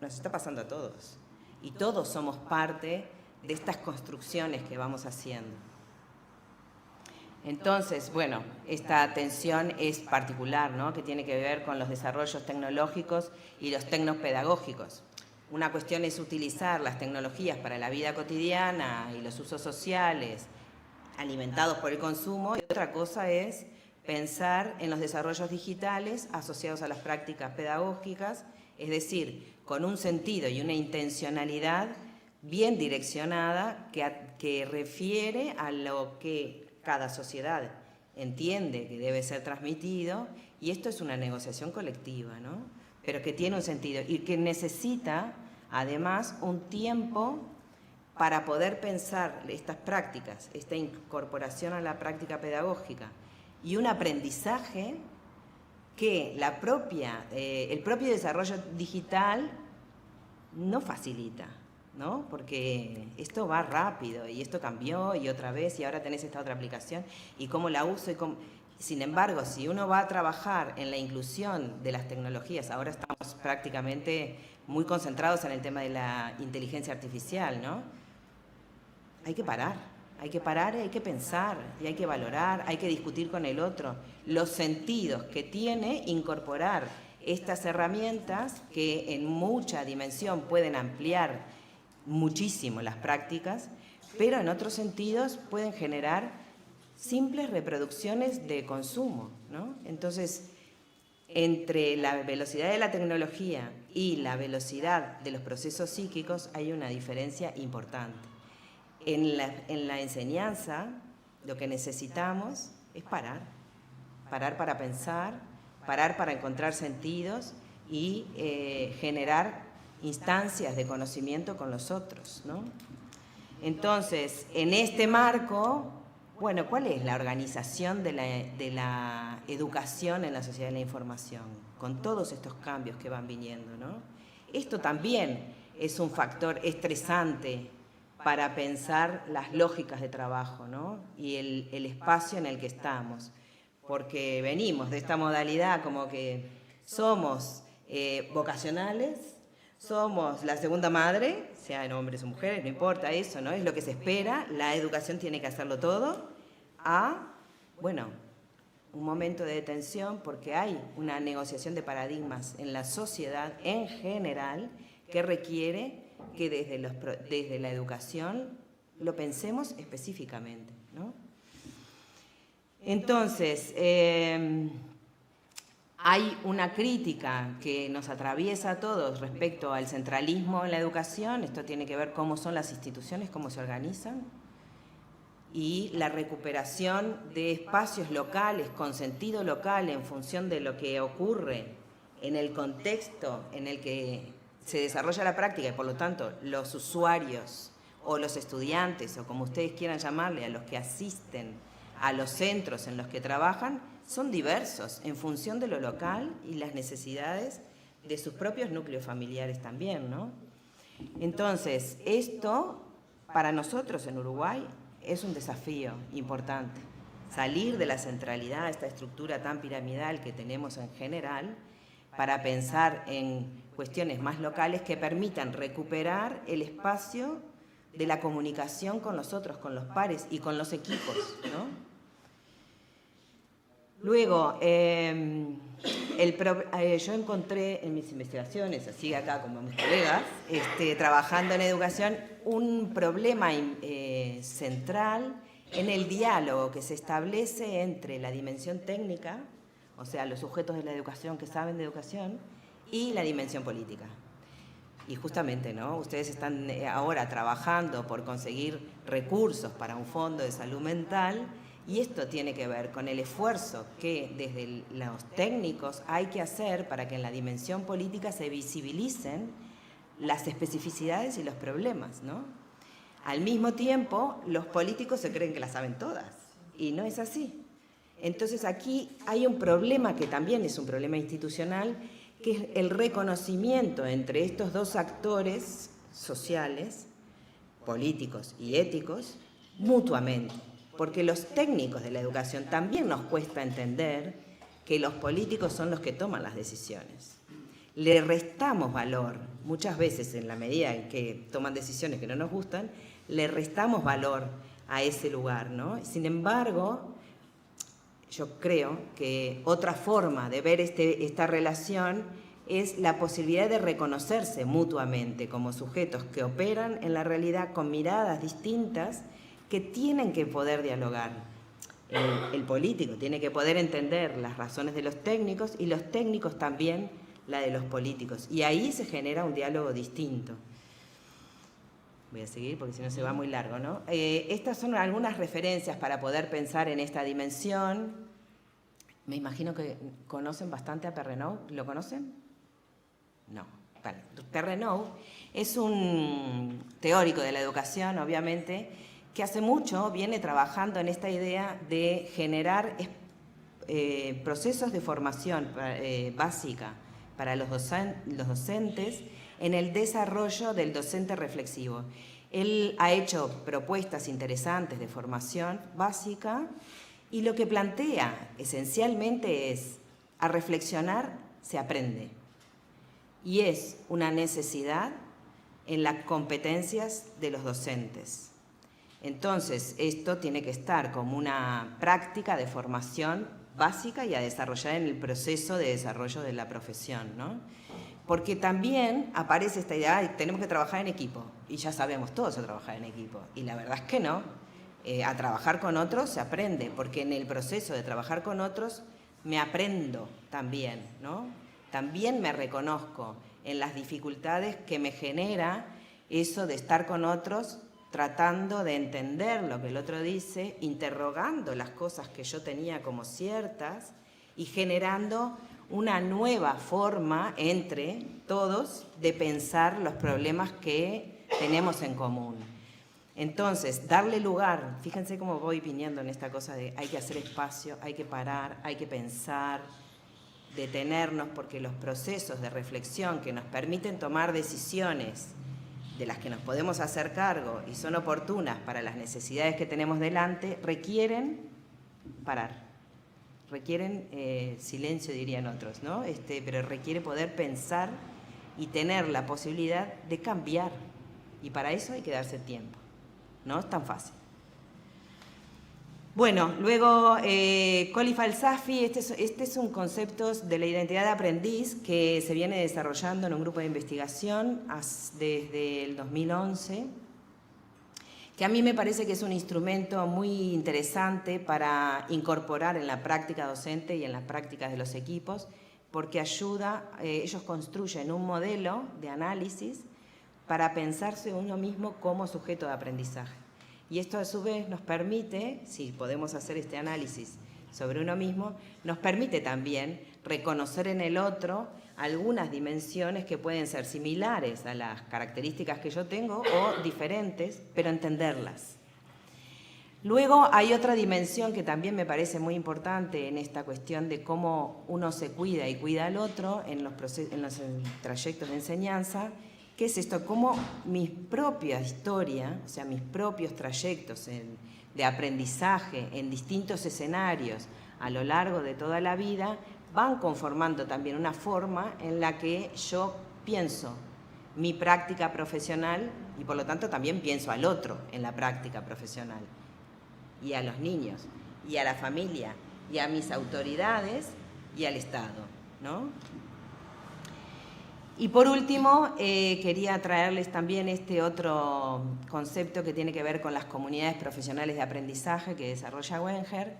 nos está pasando a todos. Y todos somos parte de estas construcciones que vamos haciendo. Entonces, bueno, esta tensión es particular, ¿no? Que tiene que ver con los desarrollos tecnológicos y los tecnopedagógicos. Una cuestión es utilizar las tecnologías para la vida cotidiana y los usos sociales alimentados por el consumo, y otra cosa es pensar en los desarrollos digitales asociados a las prácticas pedagógicas, es decir, con un sentido y una intencionalidad bien direccionada que refiere a lo que cada sociedad entiende que debe ser transmitido, y esto es una negociación colectiva, ¿no? Pero que tiene un sentido y que necesita además un tiempo para poder pensar estas prácticas, esta incorporación a la práctica pedagógica y un aprendizaje que el propio desarrollo digital no facilita, ¿no? Porque esto va rápido y esto cambió y otra vez y ahora tenés esta otra aplicación y cómo la uso y cómo... Sin embargo, si uno va a trabajar en la inclusión de las tecnologías, ahora estamos prácticamente muy concentrados en el tema de la inteligencia artificial, ¿no? Hay que parar y hay que pensar y hay que valorar, hay que discutir con el otro los sentidos que tiene incorporar estas herramientas que en mucha dimensión pueden ampliar muchísimo las prácticas, pero en otros sentidos pueden generar simples reproducciones de consumo, ¿no? Entonces, entre la velocidad de la tecnología y la velocidad de los procesos psíquicos hay una diferencia importante. En la enseñanza, lo que necesitamos es parar para pensar, parar para encontrar sentidos y generar instancias de conocimiento con los otros, ¿no? Entonces, en este marco, bueno, ¿cuál es la organización de la educación en la sociedad de la información? Con todos estos cambios que van viniendo, ¿no? Esto también es un factor estresante para pensar las lógicas de trabajo, ¿no? Y el espacio en el que estamos. Porque venimos de esta modalidad como que somos vocacionales, somos la segunda madre, sean hombres o mujeres, no importa eso, ¿no? Es lo que se espera, la educación tiene que hacerlo todo, bueno, un momento de detención porque hay una negociación de paradigmas en la sociedad en general que requiere que desde la educación lo pensemos específicamente, ¿no? Entonces, hay una crítica que nos atraviesa a todos respecto al centralismo en la educación. Esto tiene que ver cómo son las instituciones, cómo se organizan, y la recuperación de espacios locales, con sentido local, en función de lo que ocurre en el contexto en el que se desarrolla la práctica y por lo tanto los usuarios o los estudiantes o como ustedes quieran llamarle, a los que asisten a los centros en los que trabajan, son diversos en función de lo local y las necesidades de sus propios núcleos familiares también, ¿no? Entonces, esto para nosotros en Uruguay es un desafío importante. Salir de la centralidad, esta estructura tan piramidal que tenemos en general, para pensar en cuestiones más locales que permitan recuperar el espacio de la comunicación con los otros, con los pares y con los equipos, ¿no? Luego, yo encontré en mis investigaciones, así acá como mis colegas, trabajando en educación, un problema central en el diálogo que se establece entre la dimensión técnica, o sea, los sujetos de la educación que saben de educación, y la dimensión política. Y justamente, ¿no? Ustedes están ahora trabajando por conseguir recursos para un fondo de salud mental, y esto tiene que ver con el esfuerzo que desde los técnicos hay que hacer para que en la dimensión política se visibilicen las especificidades y los problemas, ¿no? Al mismo tiempo, los políticos se creen que las saben todas, y no es así. Entonces aquí hay un problema que también es un problema institucional, que es el reconocimiento entre estos dos actores sociales, políticos y éticos, mutuamente. Porque los técnicos de la educación también nos cuesta entender que los políticos son los que toman las decisiones. Le restamos valor, muchas veces en la medida en que toman decisiones que no nos gustan, le restamos valor a ese lugar, ¿no? Sin embargo, yo creo que otra forma de ver esta relación es la posibilidad de reconocerse mutuamente como sujetos que operan en la realidad con miradas distintas que tienen que poder dialogar. El político tiene que poder entender las razones de los técnicos y los técnicos también la de los políticos. Y ahí se genera un diálogo distinto. Voy a seguir porque si no se va muy largo, ¿no? Estas son algunas referencias para poder pensar en esta dimensión. Me imagino que conocen bastante a Perrenot. ¿Lo conocen? No. Vale. Perrenot Es un teórico de la educación, obviamente, que hace mucho viene trabajando en esta idea de generar procesos de formación básica para los docentes en el desarrollo del docente reflexivo. Él ha hecho propuestas interesantes de formación básica y lo que plantea esencialmente es: a reflexionar se aprende, y es una necesidad en las competencias de los docentes. Entonces, esto tiene que estar como una práctica de formación básica y a desarrollar en el proceso de desarrollo de la profesión, ¿no? Porque también aparece esta idea de tenemos que trabajar en equipo, y ya sabemos todos a trabajar en equipo, y la verdad es que no. A trabajar con otros se aprende, porque en el proceso de trabajar con otros me aprendo también, ¿no? También me reconozco en las dificultades que me genera eso de estar con otros, tratando de entender lo que el otro dice, interrogando las cosas que yo tenía como ciertas y generando una nueva forma entre todos de pensar los problemas que tenemos en común. Entonces, darle lugar, fíjense cómo voy viniendo en esta cosa de hay que hacer espacio, hay que parar, hay que pensar, detenernos, porque los procesos de reflexión que nos permiten tomar decisiones de las que nos podemos hacer cargo y son oportunas para las necesidades que tenemos delante, requieren parar, requieren silencio, dirían otros, ¿no? Pero requiere poder pensar y tener la posibilidad de cambiar, y para eso hay que darse tiempo, no es tan fácil. Bueno, luego Colli Falsafi, este es un concepto de la identidad de aprendiz que se viene desarrollando en un grupo de investigación desde el 2011, que a mí me parece que es un instrumento muy interesante para incorporar en la práctica docente y en las prácticas de los equipos, porque ayuda, ellos construyen un modelo de análisis para pensarse uno mismo como sujeto de aprendizaje. Y esto a su vez nos permite, si podemos hacer este análisis sobre uno mismo, nos permite también reconocer en el otro algunas dimensiones que pueden ser similares a las características que yo tengo o diferentes, pero entenderlas. Luego hay otra dimensión que también me parece muy importante en esta cuestión de cómo uno se cuida y cuida al otro en los trayectos de enseñanza, que es esto, cómo mi propia historia, o sea, mis propios trayectos de aprendizaje en distintos escenarios a lo largo de toda la vida, van conformando también una forma en la que yo pienso mi práctica profesional y por lo tanto también pienso al otro en la práctica profesional, y a los niños, y a la familia, y a mis autoridades y al Estado, ¿no? Y por último, quería traerles también este otro concepto que tiene que ver con las comunidades profesionales de aprendizaje que desarrolla Wenger,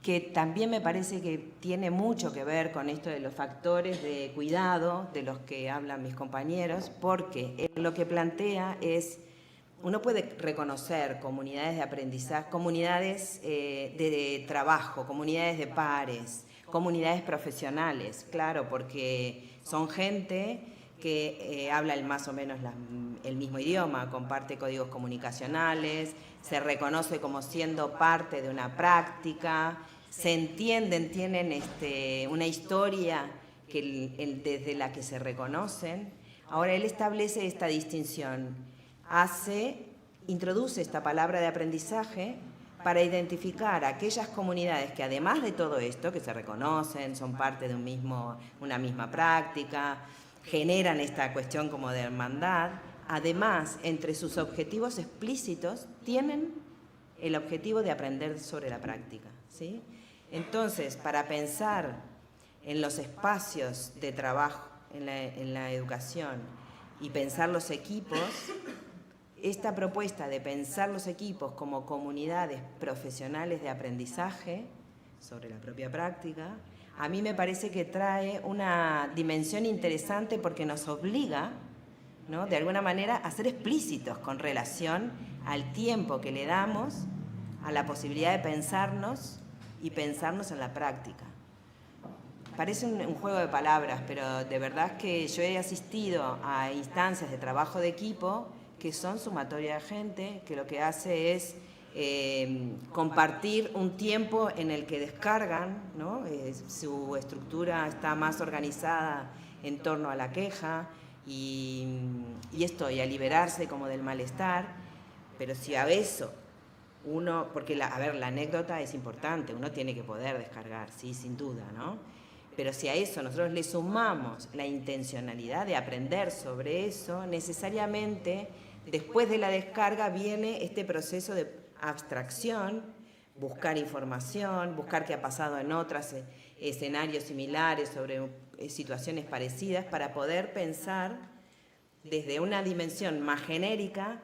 que también me parece que tiene mucho que ver con esto de los factores de cuidado de los que hablan mis compañeros, porque lo que plantea es, uno puede reconocer comunidades de aprendizaje, comunidades de trabajo, comunidades de pares, comunidades profesionales, claro, porque son gente que habla más o menos el mismo idioma, comparte códigos comunicacionales, se reconoce como siendo parte de una práctica, se entienden, tienen una historia desde la que se reconocen. Ahora él establece esta distinción, introduce esta palabra de aprendizaje para identificar aquellas comunidades que además de todo esto, que se reconocen, son parte de una misma práctica, generan esta cuestión como de hermandad, además, entre sus objetivos explícitos, tienen el objetivo de aprender sobre la práctica, ¿sí? Entonces, para pensar en los espacios de trabajo, en la educación, y pensar los equipos, esta propuesta de pensar los equipos como comunidades profesionales de aprendizaje sobre la propia práctica, a mí me parece que trae una dimensión interesante porque nos obliga, ¿no?, de alguna manera a ser explícitos con relación al tiempo que le damos a la posibilidad de pensarnos y pensarnos en la práctica. parece un juego de palabras, pero de verdad que yo he asistido a instancias de trabajo de equipo que son sumatoria de gente, que lo que hace es compartir un tiempo en el que descargan, ¿no? Su estructura está más organizada en torno a la queja y esto, y a liberarse como del malestar, pero si a eso uno, porque la anécdota es importante, uno tiene que poder descargar, sí, sin duda, ¿no? Pero si a eso nosotros le sumamos la intencionalidad de aprender sobre eso, necesariamente después de la descarga viene este proceso de abstracción, buscar información, buscar qué ha pasado en otros escenarios similares, sobre situaciones parecidas, para poder pensar desde una dimensión más genérica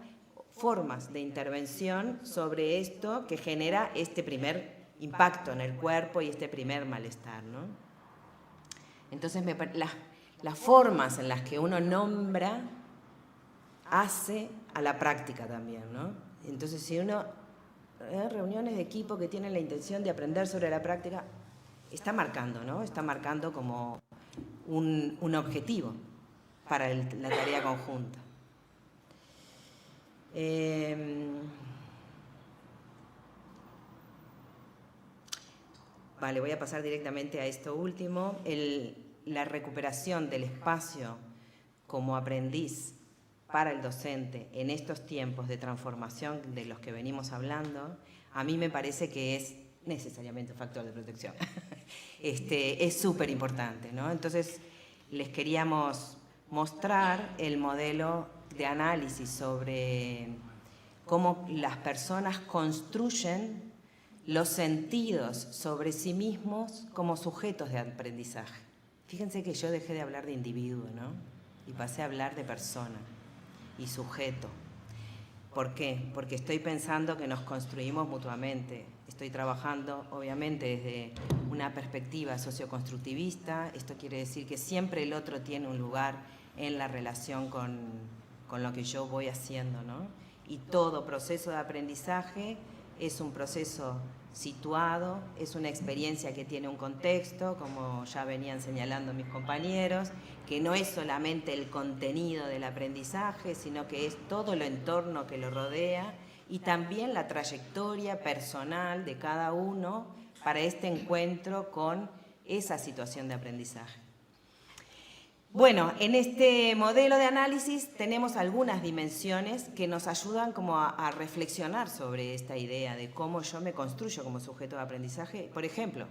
formas de intervención sobre esto que genera este primer impacto en el cuerpo y este primer malestar, ¿no? Entonces, las formas en las que uno nombra hace a la práctica también, ¿no? Entonces, si uno reuniones de equipo que tienen la intención de aprender sobre la práctica, está marcando, ¿no? Está marcando como un objetivo para la tarea conjunta. Vale, voy a pasar directamente a esto último. La recuperación del espacio como aprendiz para el docente en estos tiempos de transformación de los que venimos hablando, a mí me parece que es necesariamente un factor de protección. Es súper importante, ¿no? Entonces, les queríamos mostrar el modelo de análisis sobre cómo las personas construyen los sentidos sobre sí mismos como sujetos de aprendizaje. Fíjense que yo dejé de hablar de individuo, ¿no? Y pasé a hablar de persona y sujeto. ¿Por qué? Porque estoy pensando que nos construimos mutuamente. Estoy trabajando, obviamente, desde una perspectiva socioconstructivista. Esto quiere decir que siempre el otro tiene un lugar en la relación con lo que yo voy haciendo, ¿no? Y todo proceso de aprendizaje es un proceso situado, es una experiencia que tiene un contexto, como ya venían señalando mis compañeros, que no es solamente el contenido del aprendizaje, sino que es todo el entorno que lo rodea y también la trayectoria personal de cada uno para este encuentro con esa situación de aprendizaje. Bueno, en este modelo de análisis tenemos algunas dimensiones que nos ayudan como a reflexionar sobre esta idea de cómo yo me construyo como sujeto de aprendizaje. Por ejemplo,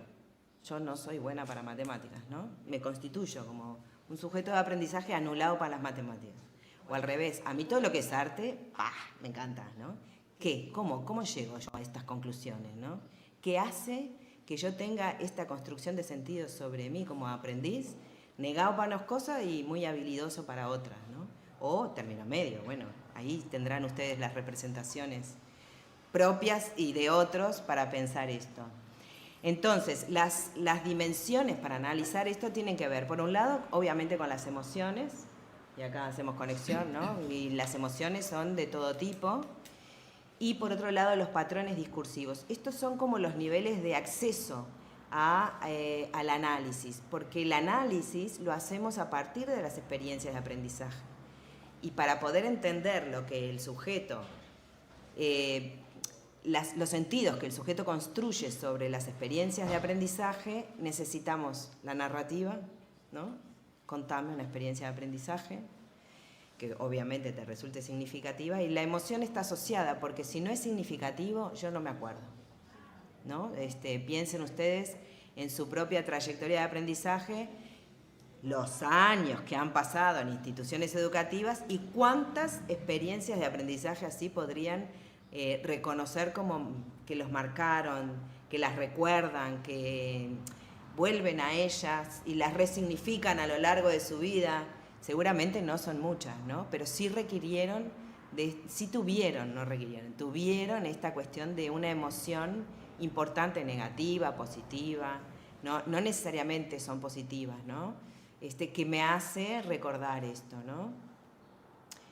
yo no soy buena para matemáticas, ¿no? Me constituyo como un sujeto de aprendizaje anulado para las matemáticas. O al revés, a mí todo lo que es arte, ¡pah!, me encanta, ¿no? ¿Qué? ¿Cómo llego yo a estas conclusiones, ¿no? ¿Qué hace que yo tenga esta construcción de sentido sobre mí como aprendiz? Negado para unas cosas y muy habilidoso para otras, ¿no? O término medio, bueno, ahí tendrán ustedes las representaciones propias y de otros para pensar esto. Entonces, las dimensiones para analizar esto tienen que ver, por un lado, obviamente con las emociones, y acá hacemos conexión, ¿no? Y las emociones son de todo tipo, y por otro lado, los patrones discursivos. Estos son como los niveles de acceso al análisis, porque el análisis lo hacemos a partir de las experiencias de aprendizaje. Y para poder entender lo que el sujeto, los sentidos que el sujeto construye sobre las experiencias de aprendizaje, necesitamos la narrativa, ¿no? Contame una experiencia de aprendizaje, que obviamente te resulte significativa, y la emoción está asociada, porque si no es significativo, yo no me acuerdo, ¿no? Piensen ustedes en su propia trayectoria de aprendizaje, los años que han pasado en instituciones educativas y cuántas experiencias de aprendizaje así podrían reconocer como que los marcaron, que las recuerdan, que vuelven a ellas y las resignifican a lo largo de su vida. Seguramente no son muchas, ¿no? Pero sí tuvieron esta cuestión de una emoción importante, negativa, positiva, no necesariamente son positivas, ¿no? Que me hace recordar esto, ¿no?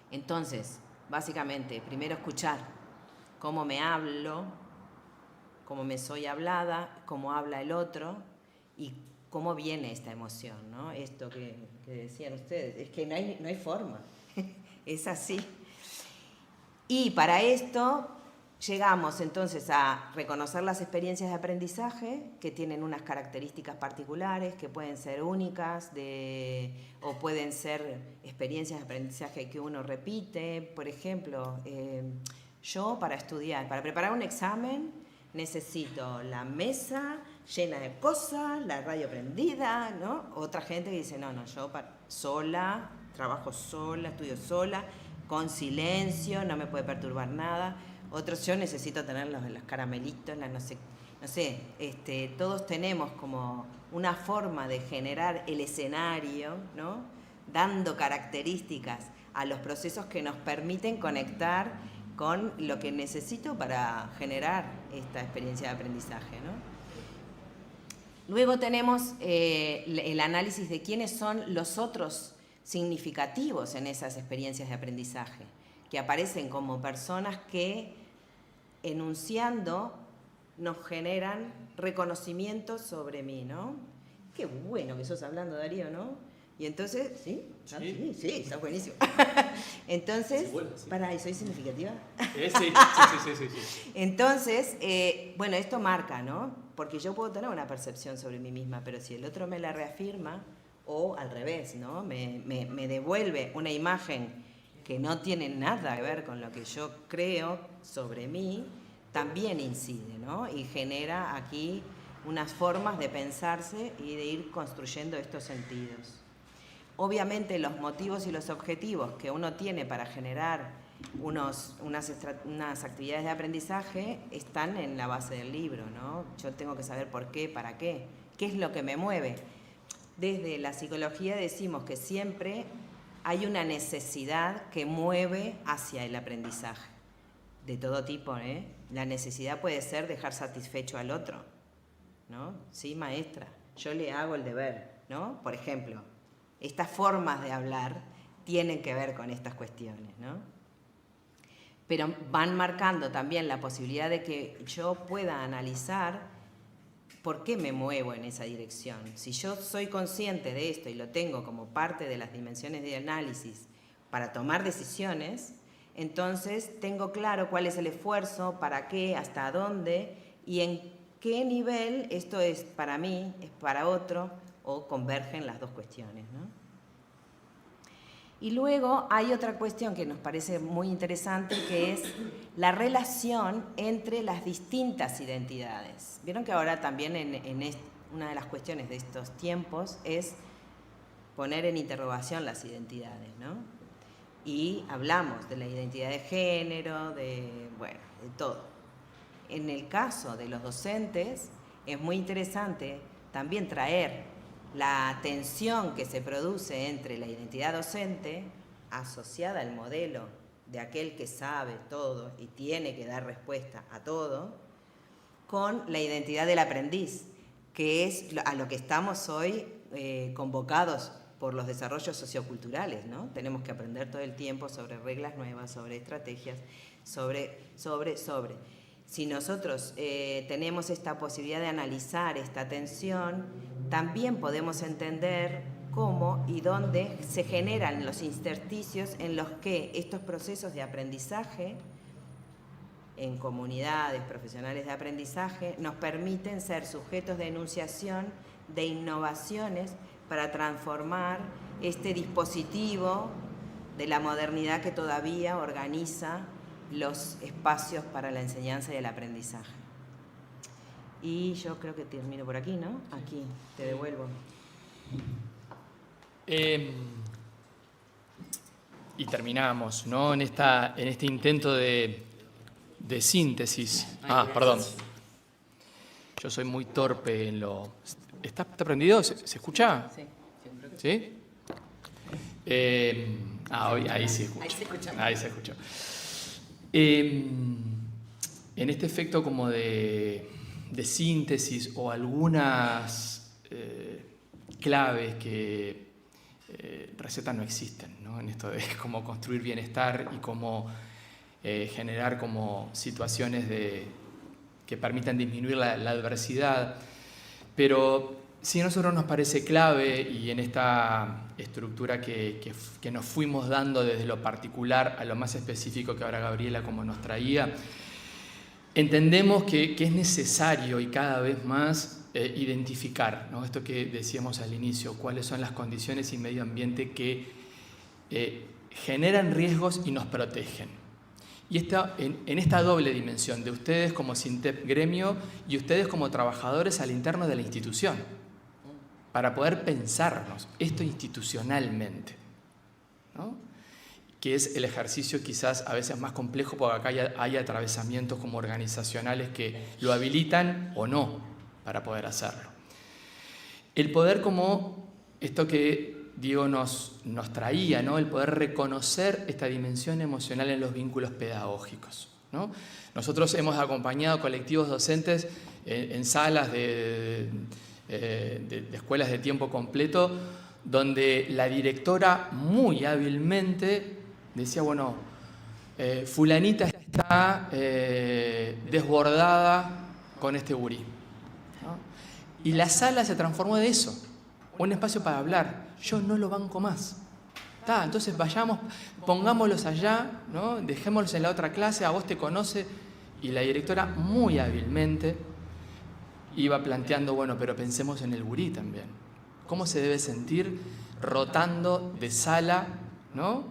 Entonces, básicamente, primero escuchar cómo me hablo, cómo me soy hablada, cómo habla el otro y cómo viene esta emoción, ¿no? Esto que decían ustedes, es que no hay forma, es así. Y para esto llegamos entonces a reconocer las experiencias de aprendizaje que tienen unas características particulares, que pueden ser únicas o pueden ser experiencias de aprendizaje que uno repite. Por ejemplo, yo para preparar un examen, necesito la mesa llena de cosas, la radio prendida, ¿no? Otra gente que dice, no, yo sola, trabajo sola, estudio sola, con silencio, no me puede perturbar nada. Otros, yo necesito tener los caramelitos, no sé, todos tenemos como una forma de generar el escenario, ¿no? Dando características a los procesos que nos permiten conectar con lo que necesito para generar esta experiencia de aprendizaje, ¿no? Luego tenemos el análisis de quiénes son los otros significativos en esas experiencias de aprendizaje, que aparecen como personas que, enunciando, nos generan reconocimientos sobre mí, ¿no? Qué bueno que sos hablando, Darío, ¿no? Y entonces, ¿sí? Sí, está buenísimo. Entonces, sí, bueno, sí. ¿Y soy significativa? Sí. Entonces, bueno, esto marca, ¿no? Porque yo puedo tener una percepción sobre mí misma, pero si el otro me la reafirma, o al revés, ¿no? Me devuelve una imagen que no tiene nada que ver con lo que yo creo sobre mí, también incide, ¿no? Y genera aquí unas formas de pensarse y de ir construyendo estos sentidos. Obviamente los motivos y los objetivos que uno tiene para generar unas actividades de aprendizaje están en la base del libro, ¿no? Yo tengo que saber por qué, para qué es lo que me mueve. Desde la psicología decimos que siempre hay una necesidad que mueve hacia el aprendizaje, de todo tipo, ¿eh? La necesidad puede ser dejar satisfecho al otro, ¿no? Sí, maestra, yo le hago el deber, ¿no? Por ejemplo, estas formas de hablar tienen que ver con estas cuestiones, ¿no? Pero van marcando también la posibilidad de que yo pueda analizar por qué me muevo en esa dirección. Si yo soy consciente de esto y lo tengo como parte de las dimensiones de análisis para tomar decisiones, entonces tengo claro cuál es el esfuerzo, para qué, hasta dónde y en qué nivel esto es para mí, es para otro, o convergen las dos cuestiones, ¿no? Y luego hay otra cuestión que nos parece muy interesante, que es la relación entre las distintas identidades. Vieron que ahora también una de las cuestiones de estos tiempos es poner en interrogación las identidades, ¿no? Y hablamos de la identidad de género, de todo. En el caso de los docentes es muy interesante también traer la tensión que se produce entre la identidad docente, asociada al modelo de aquel que sabe todo y tiene que dar respuesta a todo, con la identidad del aprendiz, que es a lo que estamos hoy convocados por los desarrollos socioculturales, ¿no? Tenemos que aprender todo el tiempo sobre reglas nuevas, sobre estrategias, sobre. Si nosotros tenemos esta posibilidad de analizar esta tensión, también podemos entender cómo y dónde se generan los intersticios en los que estos procesos de aprendizaje en comunidades profesionales de aprendizaje nos permiten ser sujetos de enunciación de innovaciones para transformar este dispositivo de la modernidad que todavía organiza los espacios para la enseñanza y el aprendizaje. Y yo creo que termino por aquí, ¿no? Aquí, te devuelvo. Y terminamos, ¿no? En este intento de síntesis. Perdón. Yo soy muy torpe en lo... ¿Está prendido? ¿Se escucha? Sí. ¿Sí? Ahí sí escucha. Ahí se escuchó. En este efecto como de síntesis o algunas claves que recetas no existen, ¿no? En esto de cómo construir bienestar y cómo generar como situaciones que permitan disminuir la adversidad. Pero Sí, a nosotros nos parece clave, y en esta estructura que nos fuimos dando desde lo particular a lo más específico que ahora Gabriela como nos traía, entendemos que es necesario y cada vez más identificar, ¿no? Esto que decíamos al inicio, cuáles son las condiciones y medio ambiente que generan riesgos y nos protegen. Y en esta doble dimensión de ustedes como SINTEP gremio y ustedes como trabajadores al interno de la institución, para poder pensarnos esto institucionalmente, ¿no? Que es el ejercicio quizás a veces más complejo, porque acá hay atravesamientos como organizacionales que lo habilitan o no para poder hacerlo. El poder como esto que Diego nos traía, ¿no? El poder reconocer esta dimensión emocional en los vínculos pedagógicos, ¿no? Nosotros hemos acompañado colectivos docentes en salas de escuelas de tiempo completo, donde la directora muy hábilmente decía, bueno, fulanita está desbordada con este gurí, ¿no? Y la sala se transformó de eso, un espacio para hablar. Yo no lo banco más. Entonces vayamos, pongámoslos allá, ¿no? Dejémoslos en la otra clase, a vos te conoce. Y la directora muy hábilmente iba planteando, bueno, pero pensemos en el gurí también. ¿Cómo se debe sentir rotando de sala, ¿no?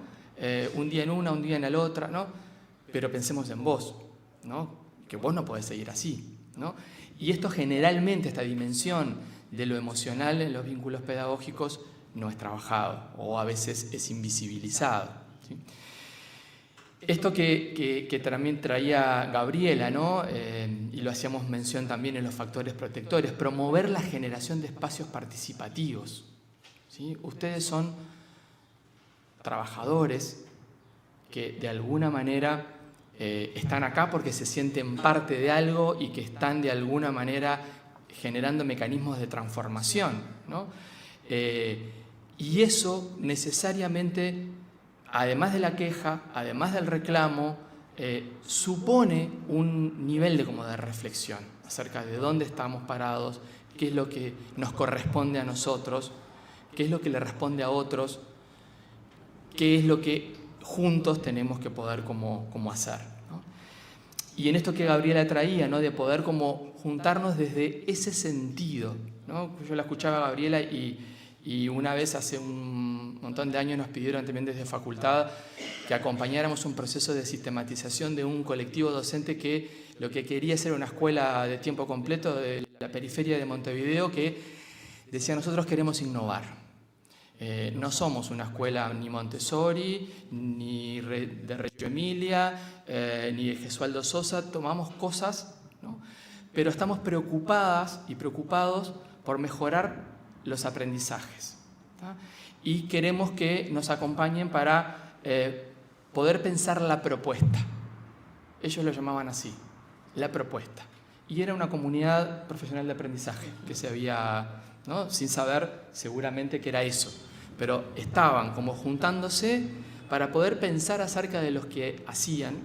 Un día en una, un día en la otra, ¿no? Pero pensemos en vos, ¿no? Que vos no podés seguir así, ¿no? Y esto generalmente, esta dimensión de lo emocional en los vínculos pedagógicos no es trabajado o a veces es invisibilizado, ¿sí? Esto que también traía Gabriela, ¿no? Y lo hacíamos mención también en los factores protectores, promover la generación de espacios participativos, ¿sí? Ustedes son trabajadores que de alguna manera están acá porque se sienten parte de algo y que están de alguna manera generando mecanismos de transformación, ¿no? Y eso necesariamente, además de la queja, además del reclamo, supone un nivel de reflexión acerca de dónde estamos parados, qué es lo que nos corresponde a nosotros, qué es lo que le responde a otros, qué es lo que juntos tenemos que poder como hacer, ¿no? Y en esto que Gabriela traía, ¿no? De poder como juntarnos desde ese sentido, ¿no? Yo la escuchaba a Gabriela y una vez hace un montón de años nos pidieron también desde facultad que acompañáramos un proceso de sistematización de un colectivo docente que lo que quería era una escuela de tiempo completo de la periferia de Montevideo, que decía: nosotros queremos innovar. No somos una escuela ni Montessori, ni de Reggio Emilia, ni de Gesualdo Sosa, tomamos cosas, ¿no? Pero estamos preocupadas y preocupados por mejorar los aprendizajes, ¿tá? Y queremos que nos acompañen para poder pensar la propuesta. Ellos lo llamaban así, la propuesta. Y era una comunidad profesional de aprendizaje que se había, ¿no? Sin saber seguramente que era eso, pero estaban como juntándose para poder pensar acerca de los que hacían,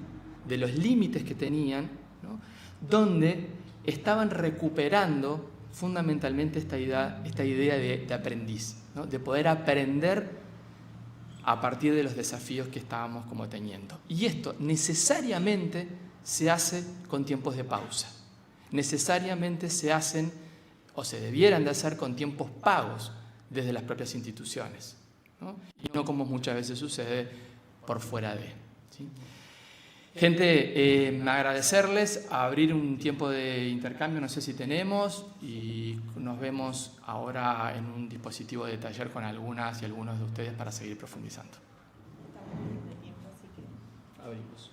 de los límites que tenían, ¿no? Donde estaban recuperando fundamentalmente esta idea de aprendiz, ¿no? De poder aprender a partir de los desafíos que estábamos como teniendo. Y esto necesariamente se hace con tiempos de pausa. Necesariamente se hacen o se debieran de hacer con tiempos pagos desde las propias instituciones, ¿no? Y no como muchas veces sucede por fuera de, ¿sí? Gente, agradecerles, a abrir un tiempo de intercambio, no sé si tenemos, y nos vemos ahora en un dispositivo de taller con algunas y algunos de ustedes para seguir profundizando. Abrimos.